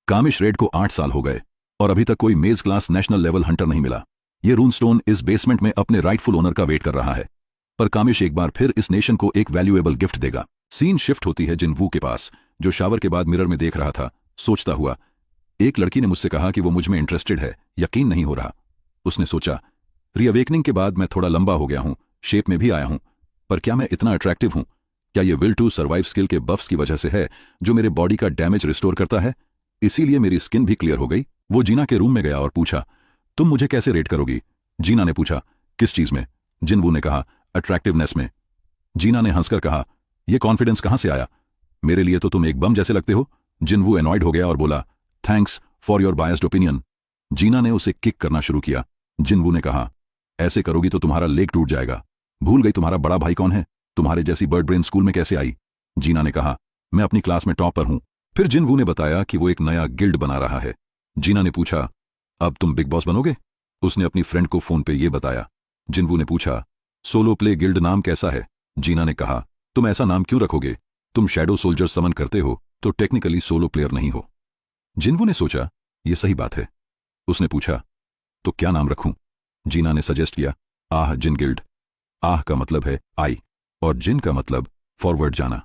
कामिश रेड को 8 साल हो गए और अभी तक कोई मेज क्लास नेशनल लेवल हंटर नहीं मिला। ये रून स्टोन इस बेसमेंट में अपने राइटफुल ओनर का वेट कर रहा है, पर कामिश एक बार फिर इस नेशन को एक वैल्यूएबल गिफ्ट देगा। सीन शिफ्ट होती है जिनवू के पास, जो शावर के बाद मिरर में देख रहा था। सोचता हुआ, एक लड़की ने मुझसे कहा कि वो मुझ में इंटरेस्टेड है, यकीन नहीं हो रहा। उसने सोचा, रीअवेकनिंग के बाद मैं थोड़ा लंबा हो गया हूं, शेप में भी आया हूं, पर क्या मैं इतना अट्रैक्टिव हूं? क्या ये विल टू सर्वाइव स्किल के बफ्स की वजह से है जो मेरे बॉडी का डैमेज रिस्टोर करता है? इसीलिए मेरी स्किन भी क्लियर हो गई। वो जीना के रूम में गया और पूछा, तुम मुझे कैसे रेट करोगी? जीना ने पूछा, किस चीज में? जिनवू ने कहा, अट्रैक्टिवनेस में। जीना ने हंसकर कहा, यह कॉन्फिडेंस कहां से आया? मेरे लिए तो तुम एक बम जैसे लगते हो। जिनवू एनॉयड हो गया और बोला, thanks for your biased opinion. Gina ने उसे किक करना शुरू किया। जिनवू ने कहा, ऐसे करोगी तो तुम्हारा लेग टूट जाएगा। भूल गई तुम्हारा बड़ा भाई कौन है? तुम्हारे जैसी बर्ड ब्रेन स्कूल में कैसे आई? जीना ने कहा, मैं अपनी क्लास में टॉपर हूं। फिर जिनवू ने बताया कि वो एक नया गिल्ड बना रहा है। जीना ने पूछा, अब तुम बिग बॉस बनोगे? उसने अपनी फ्रेंड को फोन पे ये बताया। जिनवू ने पूछा, सोलो प्ले गिल्ड नाम कैसा है? जीना ने कहा, तुम ऐसा नाम क्यों रखोगे? तुम शैडो सोल्जर समन करते हो तो टेक्निकली सोलो प्लेयर नहीं हो। जिनवू ने सोचा, ये सही बात है। उसने पूछा, तो क्या नाम रखूं? जीना ने सजेस्ट किया, आह जिन गिल्ड। आह का मतलब है आई और जिन का मतलब फॉरवर्ड जाना।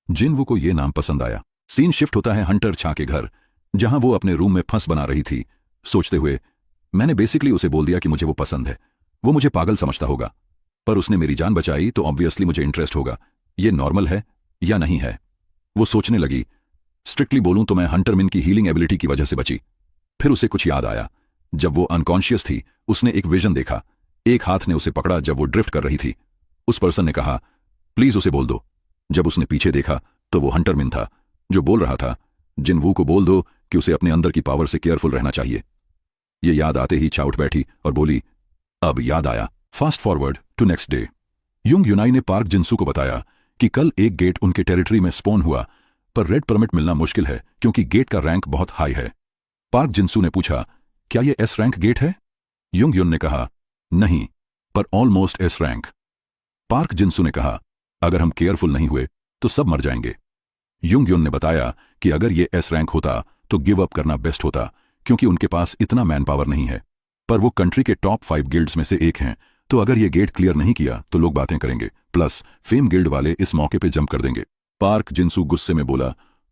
जिनवू को यह नाम पसंद आया। सीन शिफ्ट होता है हंटर छा के घर, जहां वो अपने रूम में फंस बना रही थी। सोचते हुए, मैंने बेसिकली उसे बोल दिया कि मुझे वो पसंद है। वो मुझे पागल समझता होगा, पर उसने मेरी जान बचाई तो ऑब्वियसली मुझे इंटरेस्ट होगा। ये नॉर्मल है या नहीं है? वो सोचने लगी। स्ट्रिक्टली बोलूं तो मैं हंटरमिन की हीलिंग एबिलिटी की वजह से बची। फिर उसे कुछ याद आया। जब वो अनकॉन्शियस थी उसने एक विजन देखा। एक हाथ ने उसे पकड़ा जब वो ड्रिफ्ट कर रही थी। उस पर्सन ने कहा, प्लीज उसे बोल दो। जब उसने पीछे देखा तो वो हंटरमिन था जो बोल रहा था, जिनवू को बोल दो कि उसे अपने अंदर की पावर से केयरफुल रहना चाहिए। ये याद आते ही छा उठ बैठी और बोली, अब याद आया। Fast forward to next day. Yung Yunai ने पार्क जिनसू को बताया कि कल एक गेट उनके टेरिटरी में स्पॉन हुआ, पर रेड परमिट मिलना मुश्किल है क्योंकि गेट का रैंक बहुत हाई है। पार्क जिनसू ने पूछा, क्या यह एस रैंक गेट है? युंग युन ने कहा, नहीं, पर ऑलमोस्ट एस रैंक। पार्क जिनसू ने कहा, अगर हम केयरफुल नहीं हुए तो सब मर जाएंगे। युंग युन ने बताया कि अगर ये एस रैंक होता तो गिव अप करना बेस्ट होता क्योंकि उनके पास इतना मैन पावर नहीं है, पर वो कंट्री के टॉप 5 गिल्ड्स में से एक हैं, तो अगर ये गेट क्लियर नहीं किया तो लोग बातें करेंगे, प्लस फेम गिल्ड वाले इस मौके पे जंप कर देंगे। पार्क जिनसू गुस्से में बोला,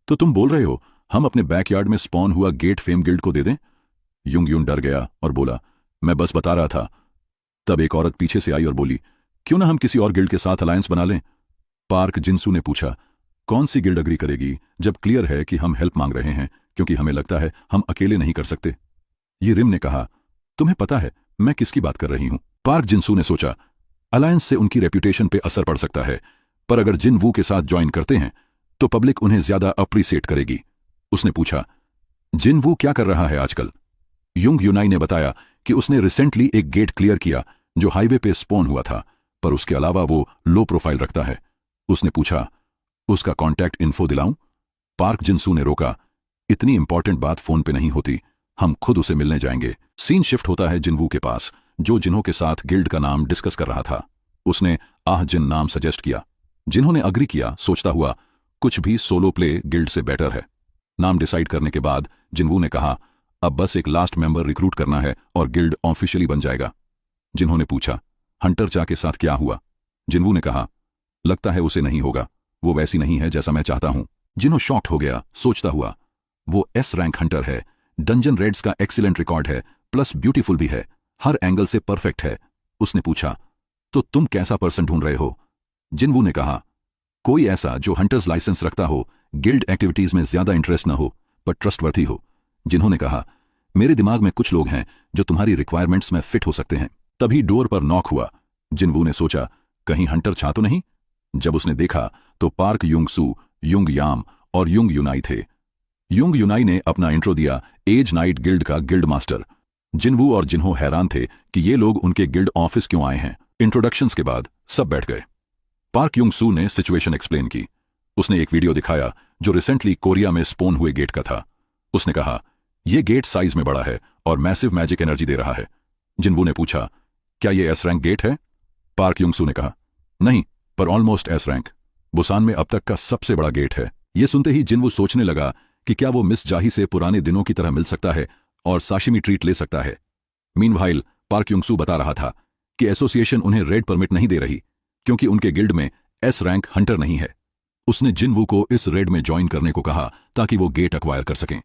तो तुम बोल रहे हो हम अपने बैकयार्ड में स्पॉन हुआ गेट फेम गिल्ड को दे दें? युंग युन डर गया और बोला, मैं बस बता रहा था। तब एक औरत पीछे से आई और बोली, क्यों ना हम किसी और गिल्ड के साथ अलायंस बना लें? पार्क जिनसू ने पूछा, कौन सी गिल्ड अग्री करेगी जब क्लियर है कि हम हेल्प मांग रहे हैं क्योंकि हमें लगता है हम अकेले नहीं कर सकते? ये रिम ने कहा, तुम्हें पता है मैं किसकी बात कर रही हूं? पार्क जिनसू ने सोचा, अलायंस से उनकी रेप्यूटेशन पे असर पड़ सकता है, पर अगर जिनवू के साथ ज्वाइन करते हैं तो पब्लिक उन्हें ज्यादा अप्रिसिएट करेगी। उसने पूछा, जिनवू क्या कर रहा है आजकल? युंग यूनाई ने बताया कि उसने रिसेंटली एक गेट क्लियर किया जो हाईवे पे स्पॉन हुआ था, पर उसके अलावा वो लो प्रोफाइल रखता है। उसने पूछा, उसका कॉन्टैक्ट इन्फो दिलाऊं? पार्क जिनसू ने रोका, इतनी इंपॉर्टेंट बात फोन पे नहीं होती, हम खुद उसे मिलने जाएंगे। सीन शिफ्ट होता है जिनवू के पास, जो जिन्हों के साथ गिल्ड का नाम डिस्कस कर रहा था। उसने आह जिन नाम सजेस्ट किया। जिन्होंने अग्री किया, सोचता हुआ कुछ भी सोलो प्ले गिल्ड से बेटर है। नाम डिसाइड करने के बाद जिनवू ने कहा, अब बस एक लास्ट मेंबर रिक्रूट करना है और गिल्ड ऑफिशियली बन जाएगा। जिन्होंने पूछा, हंटर चा के साथ क्या हुआ? जिनवू ने कहा, लगता है उसे नहीं होगा, वो वैसी नहीं है जैसा मैं चाहता हूं। जिन्हों शॉक्ड हो गया, सोचता हुआ, वो एस रैंक हंटर है, डंजन रेड्स का एक्सीलेंट रिकॉर्ड है, प्लस ब्यूटीफुल भी है, हर एंगल से परफेक्ट है। उसने पूछा, तो तुम कैसा पर्सन ढूंढ रहे हो? जिनवू ने कहा, कोई ऐसा जो हंटर्स लाइसेंस रखता हो, गिल्ड एक्टिविटीज में ज्यादा इंटरेस्ट न हो, पर ट्रस्टवर्थी हो। जिन्होंने कहा, मेरे दिमाग में कुछ लोग हैं जो तुम्हारी रिक्वायरमेंट्स में फिट हो सकते हैं। तभी डोर पर नॉक हुआ। जिनवू ने सोचा, कहीं हंटर छा तो नहीं? जब उसने देखा तो पार्क युंग सू, युंग याम और युंग यूनाई थे। युंग यूनाई ने अपना इंट्रो दिया, एज नाइट गिल्ड का गिल्ड मास्टर। जिनवू और जिन्हों हैरान थे कि ये लोग उनके गिल्ड ऑफिस क्यों आए हैं। इंट्रोडक्शंस के बाद सब बैठ गए। पार्क युंग सू ने सिचुएशन एक्सप्लेन की। उसने एक वीडियो दिखाया जो रिसेंटली कोरिया में स्पॉन हुए गेट का था। उसने कहा, यह गेट साइज में बड़ा है और मैसिव मैजिक एनर्जी दे रहा है। जिनवू ने पूछा, क्या यह एस रैंक गेट है? पार्क युंग सू ने कहा, नहीं, पर ऑलमोस्ट एस रैंक। बुसान में अब तक का सबसे बड़ा गेट है। यह सुनते ही जिनवू सोचने लगा कि क्या वो मिस जाही से पुराने दिनों की तरह मिल सकता है और साशिमी ट्रीट ले सकता है। मीनवाइल पार्क युंग सू बता रहा था कि एसोसिएशन उन्हें रेड परमिट नहीं दे रही क्योंकि उनके गिल्ड में एस रैंक हंटर नहीं है। उसने जिनवू को इस रेड में ज्वाइन करने को कहा ताकि वो गेट अक्वायर कर सकें।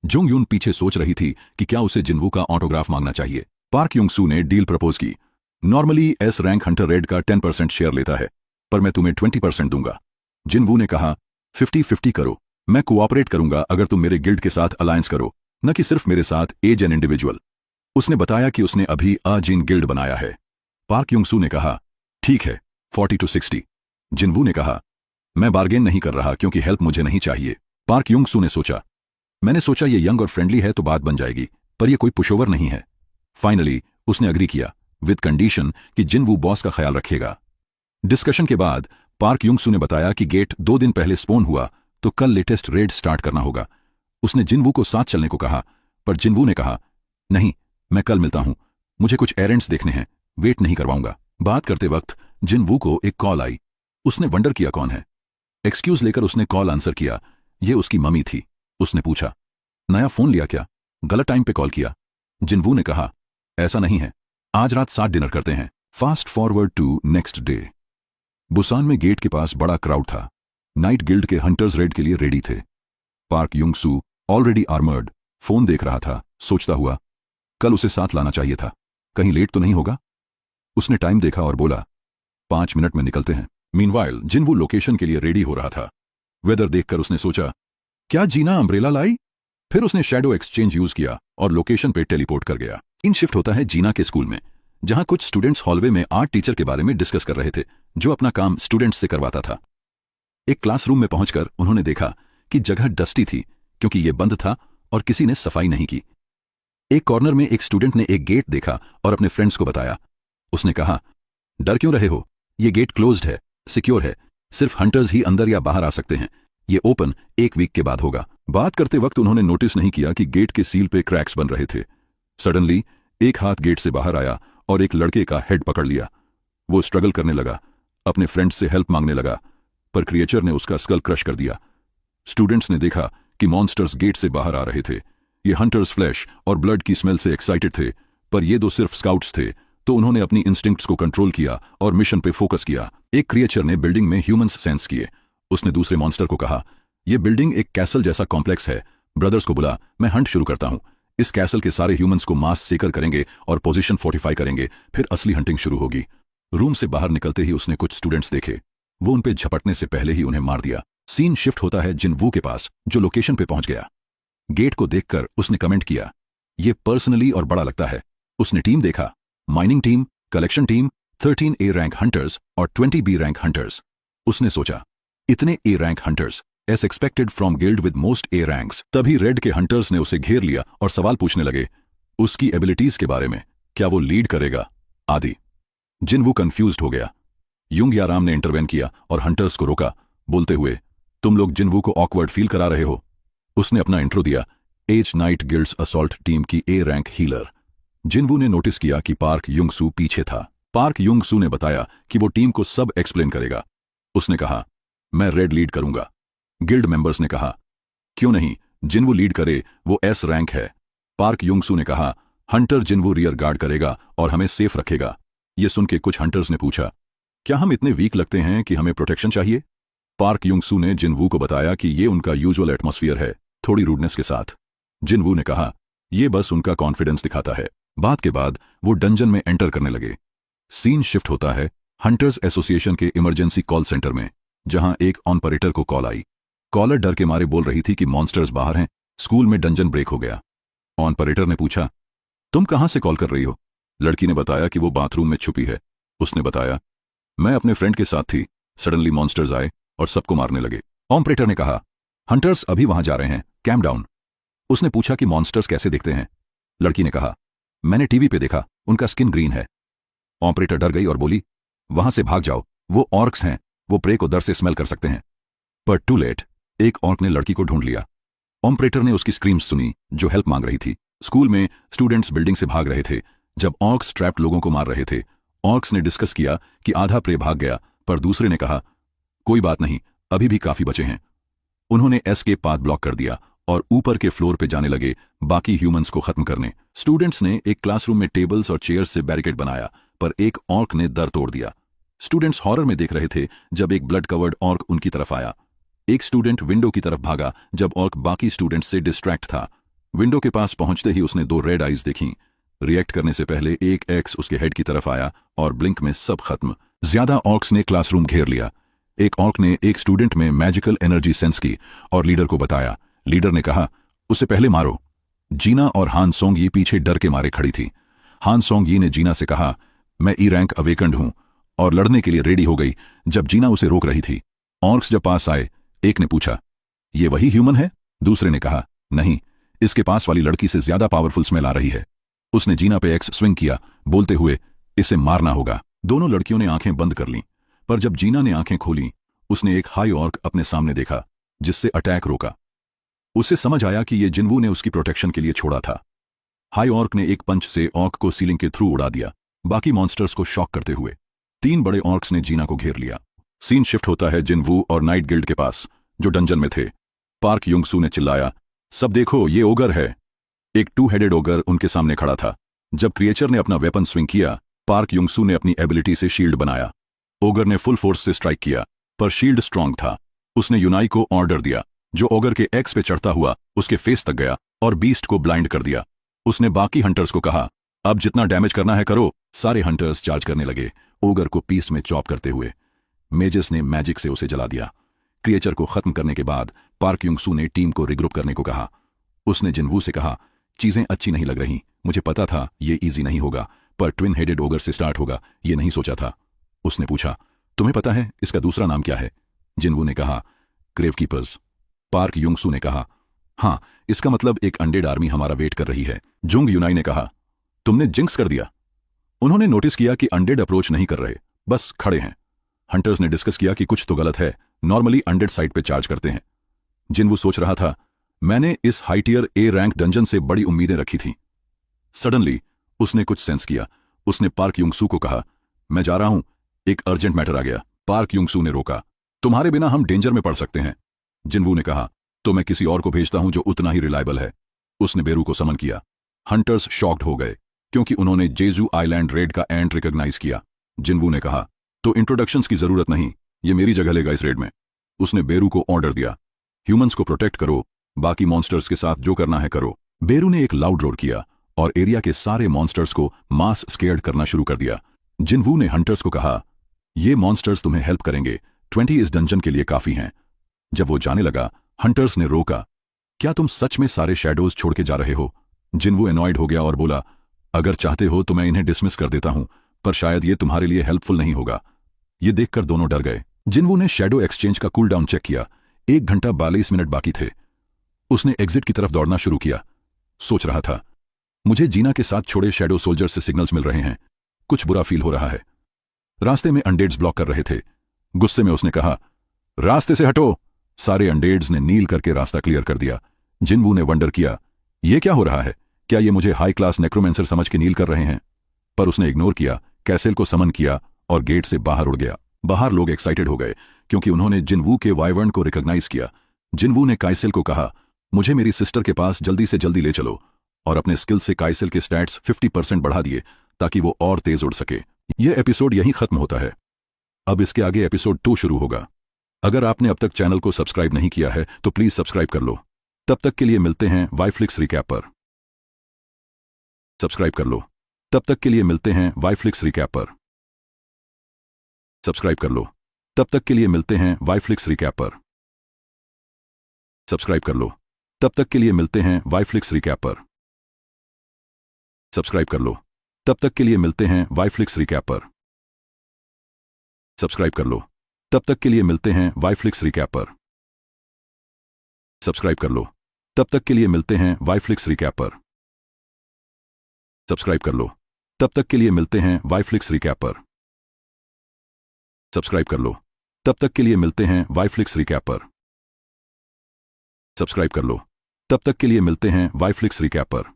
जुंग यून पीछे सोच रही थी कि क्या उसे जिनवू का ऑटोग्राफ मांगना चाहिए। पार्क युंग सू ने डील प्रपोज की। Normally S rank Hunter red का 10% शेयर लेता है, पर मैं तुम्हें 20% दूंगा। जिनवू ने कहा, 50-50 करो, मैं कोऑपरेट करूंगा अगर तुम मेरे गिल्ड के साथ अलायंस करो, न कि सिर्फ मेरे साथ एज एन इंडिविजुअल। उसने बताया कि उसने अभी जिन गिल्ड बनाया है। पार्क युंग सू ने कहा, ठीक है, 40-60। जिनवू ने कहा, मैं बार्गेन नहीं कर रहा क्योंकि हेल्प मुझे नहीं चाहिए। पार्क युंग सू ने सोचा, मैंने सोचा ये यंग और फ्रेंडली है तो बात बन जाएगी, पर यह कोई पुशओवर नहीं है। फाइनली उसने अग्री किया विद कंडीशन कि जिनवू बॉस का ख्याल रखेगा। डिस्कशन के बाद पार्क युंग सू ने बताया कि गेट 2 दिन पहले स्पॉन हुआ तो कल लेटेस्ट रेड स्टार्ट करना होगा। उसने जिनवू को साथ चलने को कहा, पर जिनवू ने कहा, नहीं, मैं कल मिलता हूं, मुझे कुछ एरेंड्स देखने हैं, वेट नहीं करवाऊंगा। बात करते वक्त जिनवू को एक कॉल आई। उसने वंडर किया कौन है। एक्सक्यूज लेकर उसने कॉल आंसर किया। यह उसकी मम्मी थी। उसने पूछा, नया फोन लिया क्या? गलत टाइम पे कॉल किया। जिनवू ने कहा, ऐसा नहीं है, आज रात 7 डिनर करते हैं। Fast forward to next day. Busan में गेट के पास बड़ा क्राउड था। नाइट गिल्ड के हंटर्स रेड के लिए रेडी थे। Park Yung Soo already armored phone देख रहा था, सोचता हुआ, कल उसे साथ लाना चाहिए था, कहीं लेट तो नहीं होगा। उसने टाइम देखा और बोला, 5 मिनट में निकलते हैं। मीनवाइल जिनवू लोकेशन के लिए रेडी हो रहा था। वेदर देखकर उसने सोचा, क्या जीना अम्ब्रेला लाई? फिर उसने शैडो एक्सचेंज यूज किया और लोकेशन पे टेलीपोर्ट कर गया। इन शिफ्ट होता है जीना के स्कूल में, जहां कुछ स्टूडेंट्स हॉलवे में आर्ट टीचर के बारे में डिस्कस कर रहे थे, जो अपना काम स्टूडेंट्स से करवाता था। एक क्लासरूम में पहुंचकर उन्होंने देखा कि जगह डस्टी थी क्योंकि यह बंद था और किसी ने सफाई नहीं की। एक कॉर्नर में एक स्टूडेंट ने एक गेट देखा और अपने फ्रेंड्स को बताया। उसने कहा, डर क्यों रहे हो? यह गेट क्लोज्ड है, सिक्योर है, सिर्फ हंटर्स ही अंदर या बाहर आ सकते हैं। ये ओपन 1 वीक के बाद होगा। बात करते वक्त उन्होंने नोटिस नहीं किया कि गेट के सील पे क्रैक्स बन रहे थे। सडनली एक हाथ गेट से बाहर आया और एक लड़के का हेड पकड़ लिया। वो स्ट्रगल करने लगा, अपने फ्रेंड्स से हेल्प मांगने लगा, पर क्रिएचर ने उसका स्कल क्रश कर दिया। स्टूडेंट्स ने देखा कि मॉन्स्टर्स गेट से बाहर आ रहे थे। ये हंटर्स फ्लैश और ब्लड की स्मेल से एक्साइटेड थे, पर ये 2 सिर्फ स्काउट्स थे, तो उन्होंने अपनी इंस्टिंक्ट्स को कंट्रोल किया और मिशन पे फोकस किया। एक क्रिएचर ने बिल्डिंग में ह्यूमंस सेंस किए। उसने दूसरे मॉन्स्टर को कहा, यह बिल्डिंग एक कैसल जैसा कॉम्प्लेक्स है, ब्रदर्स को बुला, मैं हंट शुरू करता हूं। इस कैसल के सारे ह्यूमंस को मास सेकर करेंगे और पोजीशन फोर्टिफाई करेंगे, फिर असली हंटिंग शुरू होगी। रूम से बाहर निकलते ही उसने कुछ स्टूडेंट्स देखे। वो उन पे झपटने से पहले ही उन्हें मार दिया। सीन शिफ्ट होता है जिनवू के पास, जो लोकेशन पे पहुंच गया। गेट को देखकर उसने कमेंट किया, यह पर्सनली और बड़ा लगता है। उसने टीम देखा, mining team, collection team, 13 A rank hunters और 20 B रैंक हंटर्स। उसने सोचा, इतने A rank hunters, S expected from guild with most A ranks. तभी रेड के हंटर्स ने उसे घेर लिया और सवाल पूछने लगे उसकी एबिलिटीज के बारे में, क्या वो लीड करेगा आदि। जिनवू कंफ्यूज्ड हो गया। युंग याराम ने इंटरवेन किया और हंटर्स को रोका, बोलते हुए, तुम लोग जिनवू को ऑकवर्ड फील करा रहे हो। उसने अपना इंट्रो दिया, as Knight Guild's assault team की A रैंक हीलर। जिनवू ने नोटिस किया कि पार्क युंगसू पीछे था। पार्क युंगसू ने बताया कि वो टीम को सब एक्सप्लेन करेगा। उसने कहा, मैं रेड लीड करूंगा। गिल्ड मेंबर्स ने कहा, क्यों नहीं, जिनवू लीड करे, वो S रैंक है। पार्क युंगसू ने कहा, हंटर जिनवू रियर गार्ड करेगा और हमें सेफ रखेगा। ये सुन के कुछ हंटर्स ने पूछा, क्या हम इतने वीक लगते हैं कि हमें प्रोटेक्शन चाहिए? पार्क युंगसू ने जिनवू को बताया कि ये उनका यूजुअल एटमॉस्फेयर है, थोड़ी रूडनेस के साथ। जिनवू ने कहा, यह बस उनका कॉन्फिडेंस दिखाता है। बात के बाद वो डंजन में एंटर करने लगे। सीन शिफ्ट होता है हंटर्स एसोसिएशन के इमरजेंसी कॉल सेंटर में, जहां एक ऑपरेटर को कॉल आई। कॉलर डर के मारे बोल रही थी कि मॉन्स्टर्स बाहर हैं, स्कूल में डंजन ब्रेक हो गया। ऑपरेटर ने पूछा, तुम कहां से कॉल कर रही हो? लड़की ने बताया कि वो बाथरूम में छुपी है। उसने बताया, मैं अपने फ्रेंड के साथ थी, सडनली मॉन्स्टर्स आए और सबको मारने लगे। ऑपरेटर ने कहा, हंटर्स अभी वहां जा रहे हैं, कैम डाउन। उसने पूछा कि मॉन्स्टर्स कैसे दिखते हैं? लड़की ने कहा, मैंने टीवी पे देखा, उनका स्किन ग्रीन है। ऑपरेटर डर गई और बोली, वहां से भाग जाओ, वो ऑर्क्स हैं, वो प्रे को दर से स्मेल कर सकते हैं। पर टू लेट, एक ऑर्क ने लड़की को ढूंढ लिया। ऑपरेटर ने उसकी स्क्रीम्स सुनी, जो हेल्प मांग रही थी। स्कूल में स्टूडेंट्स बिल्डिंग से भाग रहे थे जब ऑर्क्स ट्रैप्ड लोगों को मार रहे थे। ऑर्क्स ने डिस्कस किया कि आधा प्रे भाग गया, पर दूसरे ने कहा, कोई बात नहीं, अभी भी काफी बचे हैं। उन्होंने एस्केप पाथ ब्लॉक कर दिया और ऊपर के फ्लोर पे जाने लगे बाकी ह्यूमंस को खत्म करने। स्टूडेंट्स ने एक क्लासरूम में टेबल्स और चेयर्स से बैरिकेड बनाया, पर एक ऑर्क ने दर तोड़ दिया। स्टूडेंट्स हॉरर में देख रहे थे जब एक ब्लड कवर्ड ऑर्क उनकी तरफ आया। एक स्टूडेंट विंडो की तरफ भागा जब ऑर्क बाकी स्टूडेंट्स से डिस्ट्रैक्ट था। विंडो के पास पहुंचते ही उसने 2 रेड आइज देखी। रिएक्ट करने से पहले एक एक्स उसके हेड की तरफ आया और ब्लिंक में सब खत्म। ज्यादा ऑर्क्स ने क्लासरूम घेर लिया। एक ऑर्क ने एक स्टूडेंट में मैजिकल एनर्जी सेंस की और लीडर को बताया। लीडर ने कहा, उसे पहले मारो। जीना और हान सोंग यी पीछे डर के मारे खड़ी थी। हान सोंग यी ने जीना से कहा, मैं ई रैंक अवेकंड हूं, और लड़ने के लिए रेडी हो गई जब जीना उसे रोक रही थी। ऑर्क्स जब पास आए, एक ने पूछा, ये वही ह्यूमन है? दूसरे ने कहा, नहीं, इसके पास वाली लड़की से ज्यादा पावरफुल स्मेल आ रही है। उसने जीना पे एक्स स्विंग किया, बोलते हुए, इसे मारना होगा। दोनों लड़कियों ने आंखें बंद कर लीं, पर जब जीना ने आंखें खोलीं, उसने एक हाई ऑर्क अपने सामने देखा, जिससे अटैक रोका। उसे समझ आया कि ये जिनवू ने उसकी प्रोटेक्शन के लिए छोड़ा था। हाई ऑर्क ने एक पंच से ऑर्क को सीलिंग के थ्रू उड़ा दिया, बाकी मॉन्स्टर्स को शॉक करते हुए। 3 बड़े ऑर्क्स ने जीना को घेर लिया। सीन शिफ्ट होता है जिनवू और नाइट गिल्ड के पास, जो डंजन में थे। पार्क युंगसू ने चिल्लाया, सब देखो, ये ओगर है। एक 2 हेडेड ओगर उनके सामने खड़ा था। जब क्रिएचर ने अपना वेपन स्विंग किया, पार्क युंगसू ने अपनी एबिलिटी से शील्ड बनाया। ओगर ने फुल फोर्स से स्ट्राइक किया, पर शील्ड स्ट्रांग था। उसने यूनाई को ऑर्डर दिया, जो ओगर के एक्स पे चढ़ता हुआ उसके फेस तक गया और बीस्ट को ब्लाइंड कर दिया। उसने बाकी हंटर्स को कहा, अब जितना डैमेज करना है करो। सारे हंटर्स चार्ज करने लगे। ओगर को पीस में चॉप करते हुए। मेजस ने मैजिक से उसे जला दिया। क्रिएचर को खत्म करने के बाद पार्क युंग सू ने टीम को रिग्रुप करने को कहा। उसने जिनवू से कहा, चीजें अच्छी नहीं लग रही, मुझे पता था ये इजी नहीं होगा, पर ट्विन हेडेड ओगर से स्टार्ट होगा ये नहीं सोचा था। उसने पूछा, तुम्हें पता है इसका दूसरा नाम क्या है? जिनवू ने कहा, ग्रेव कीपर्स। पार्क युंग सू ने कहा, हाँ, इसका मतलब एक अनडेड आर्मी हमारा वेट कर रही है। जुंग यूनाई ने कहा, तुमने जिंक्स कर दिया। उन्होंने नोटिस किया कि अनडेड अप्रोच नहीं कर रहे, बस खड़े हैं। हंटर्स ने डिस्कस किया कि कुछ तो गलत है, नॉर्मली अनडेड साइड पे चार्ज करते हैं। जिनवू सोच रहा था, मैंने इस high tier A rank dungeon से बड़ी उम्मीदें रखी थी। सडनली उसने कुछ सेंस किया। उसने पार्क युंग सू को कहा, मैं जा रहा हूं, एक अर्जेंट मैटर आ गया। पार्क युंग सू ने रोका, तुम्हारे बिना हम डेंजर में पड़ सकते हैं। जिनवू ने कहा, तो मैं किसी और को भेजता हूं जो उतना ही रिलायबल है। उसने बेरू को समन किया। हंटर्स शॉक्ड हो गए क्योंकि उन्होंने जेजू आइलैंड रेड का एंड रिकॉग्नाइज किया। जिनवू ने कहा, तो इंट्रोडक्शंस की जरूरत नहीं, ये मेरी जगह लेगा इस रेड में। उसने बेरू को ऑर्डर दिया, ह्यूमंस को प्रोटेक्ट करो, बाकी मॉन्स्टर्स के साथ जो करना है करो। बेरू ने एक लाउड रोर किया और एरिया के सारे मॉन्स्टर्स को मास स्केयर्ड करना शुरू कर दिया। जिनवू ने हंटर्स को कहा, ये मॉन्स्टर्स तुम्हें हेल्प करेंगे, 20 इस डंजन के लिए काफी हैं। जब वो जाने लगा, हंटर्स ने रोका, क्या तुम सच में सारे शैडोज छोड़ के जा रहे हो? जिनवू एनॉयड हो गया और बोला, अगर चाहते हो तो मैं इन्हें डिसमिस कर देता हूं, पर शायद ये तुम्हारे लिए हेल्पफुल नहीं होगा। ये देखकर दोनों डर गए। जिनवू ने शैडो एक्सचेंज का कूल डाउन चेक किया। 1 घंटा 42 मिनट बाकी थे। उसने एग्जिट की तरफ दौड़ना शुरू किया। सोच रहा था, मुझे जीना के साथ छोड़े शैडो सोल्जर से सिग्नल्स मिल रहे हैं, कुछ बुरा फील हो रहा है। रास्ते में अनडेड्स ब्लॉक कर रहे थे। गुस्से में उसने कहा, रास्ते से हटो। सारे अनडेड्स ने नील करके रास्ता क्लियर कर दिया। जिनवू ने वंडर किया, ये क्या हो रहा है? क्या ये मुझे हाई क्लास नेक्रोमेंसर समझ के नील कर रहे हैं? पर उसने इग्नोर किया, कैसेल को समन किया और गेट से बाहर उड़ गया। बाहर लोग एक्साइटेड हो गए क्योंकि उन्होंने जिनवू के वाइवर्न को रिकॉग्नाइज किया। जिनवू ने काइसेल को कहा, मुझे मेरी सिस्टर के पास जल्दी से जल्दी ले चलो, और अपने स्किल से काइसेल के स्टैट्स 50% बढ़ा दिए ताकि वो और तेज उड़ सके। यह एपिसोड यहीं खत्म होता है। अब इसके आगे एपिसोड 2 शुरू होगा। अगर आपने अब तक चैनल को सब्सक्राइब नहीं किया है तो प्लीज सब्सक्राइब कर लो। तब तक के लिए मिलते हैं वाईफ्लिक्स रिकैप पर। सब्सक्राइब कर लो। तब तक के लिए मिलते हैं वाईफ्लिक्स रिकैप पर। सब्सक्राइब कर लो। तब तक के लिए मिलते हैं वाईफ्लिक्स रिकैप पर। सब्सक्राइब कर लो। तब तक के लिए मिलते हैं वाईफ्लिक्स रिकैप पर। सब्सक्राइब कर लो। तब तक के लिए मिलते हैं वाईफ्लिक्स रिकैप पर। सब्सक्राइब कर लो। तब तक के लिए मिलते हैं वाईफ्लिक्स रिकैप पर। सब्सक्राइब कर लो। तब तक के लिए मिलते हैं वाईफ्लिक्स रिकैप पर। सब्सक्राइब कर लो। तब तक के लिए मिलते हैं वाईफ्लिक्स रिकैप पर। सब्सक्राइब कर लो। तब तक के लिए मिलते हैं वाईफ्लिक्स रिकैप पर। सब्सक्राइब कर लो। तब तक के लिए मिलते हैं वाईफ्लिक्स रिकैप पर।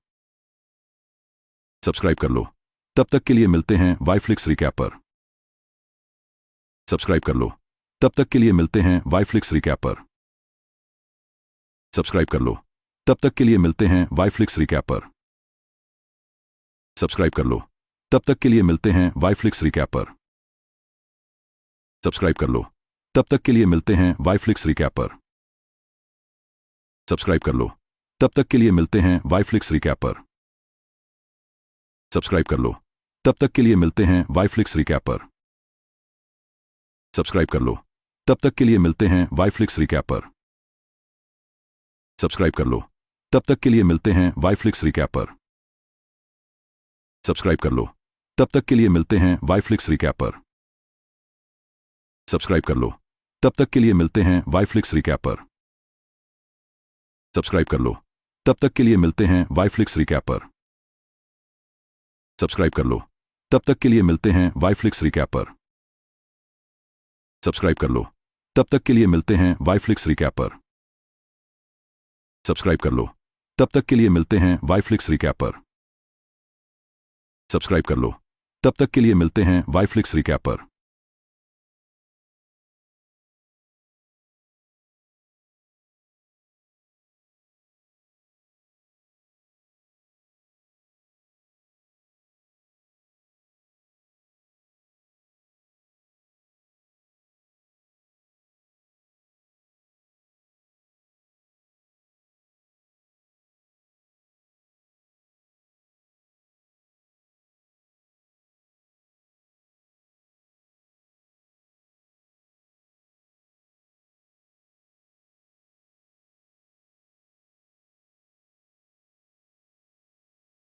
सब्सक्राइब कर लो। तब तक के लिए मिलते हैं वाईफ्लिक्स रिकैप पर। सब्सक्राइब कर लो। तब तक के लिए मिलते हैं वाईफ्लिक्स रिकैप पर। सब्सक्राइब कर लो। तब तक के लिए मिलते हैं वाईफ्लिक्स रिकैप पर। सब्सक्राइब कर लो। तब तक के लिए मिलते हैं वाईफ्लिक्स रिकैप पर। सब्सक्राइब कर लो। तब तक के लिए मिलते हैं वाईफ्लिक्स रिकैप पर। सब्सक्राइब कर लो। तब तक के लिए मिलते हैं वाईफ्लिक्स रिकैप पर। सब्सक्राइब कर लो। तब तक के लिए मिलते हैं वाईफ्लिक्स रिकैप पर। सब्सक्राइब कर लो। तब तक के लिए मिलते हैं वाईफ्लिक्स रिकैप पर। सब्सक्राइब कर लो। तब तक के लिए मिलते हैं वाईफ्लिक्स रिकैप पर। सब्सक्राइब कर लो। तब तक के लिए मिलते हैं वाईफ्लिक्स रिकैप पर। सब्सक्राइब कर लो। तब तक के लिए मिलते हैं वाईफ्लिक्स रिकैप पर। सब्सक्राइब कर लो। तब तक के लिए मिलते हैं वाईफ्लिक्स रिकैप पर। सब्सक्राइब कर लो। तब तक के लिए मिलते हैं वाईफ्लिक्स रिकैप पर। सब्सक्राइब कर लो। तब तक के लिए मिलते हैं वाईफ्लिक्स रिकैप पर। सब्सक्राइब कर लो। तब तक के लिए मिलते हैं वाईफ्लिक्स रिकैप पर। सब्सक्राइब कर लो। तब तक के लिए मिलते हैं वाईफ्लिक्स रिकैप पर।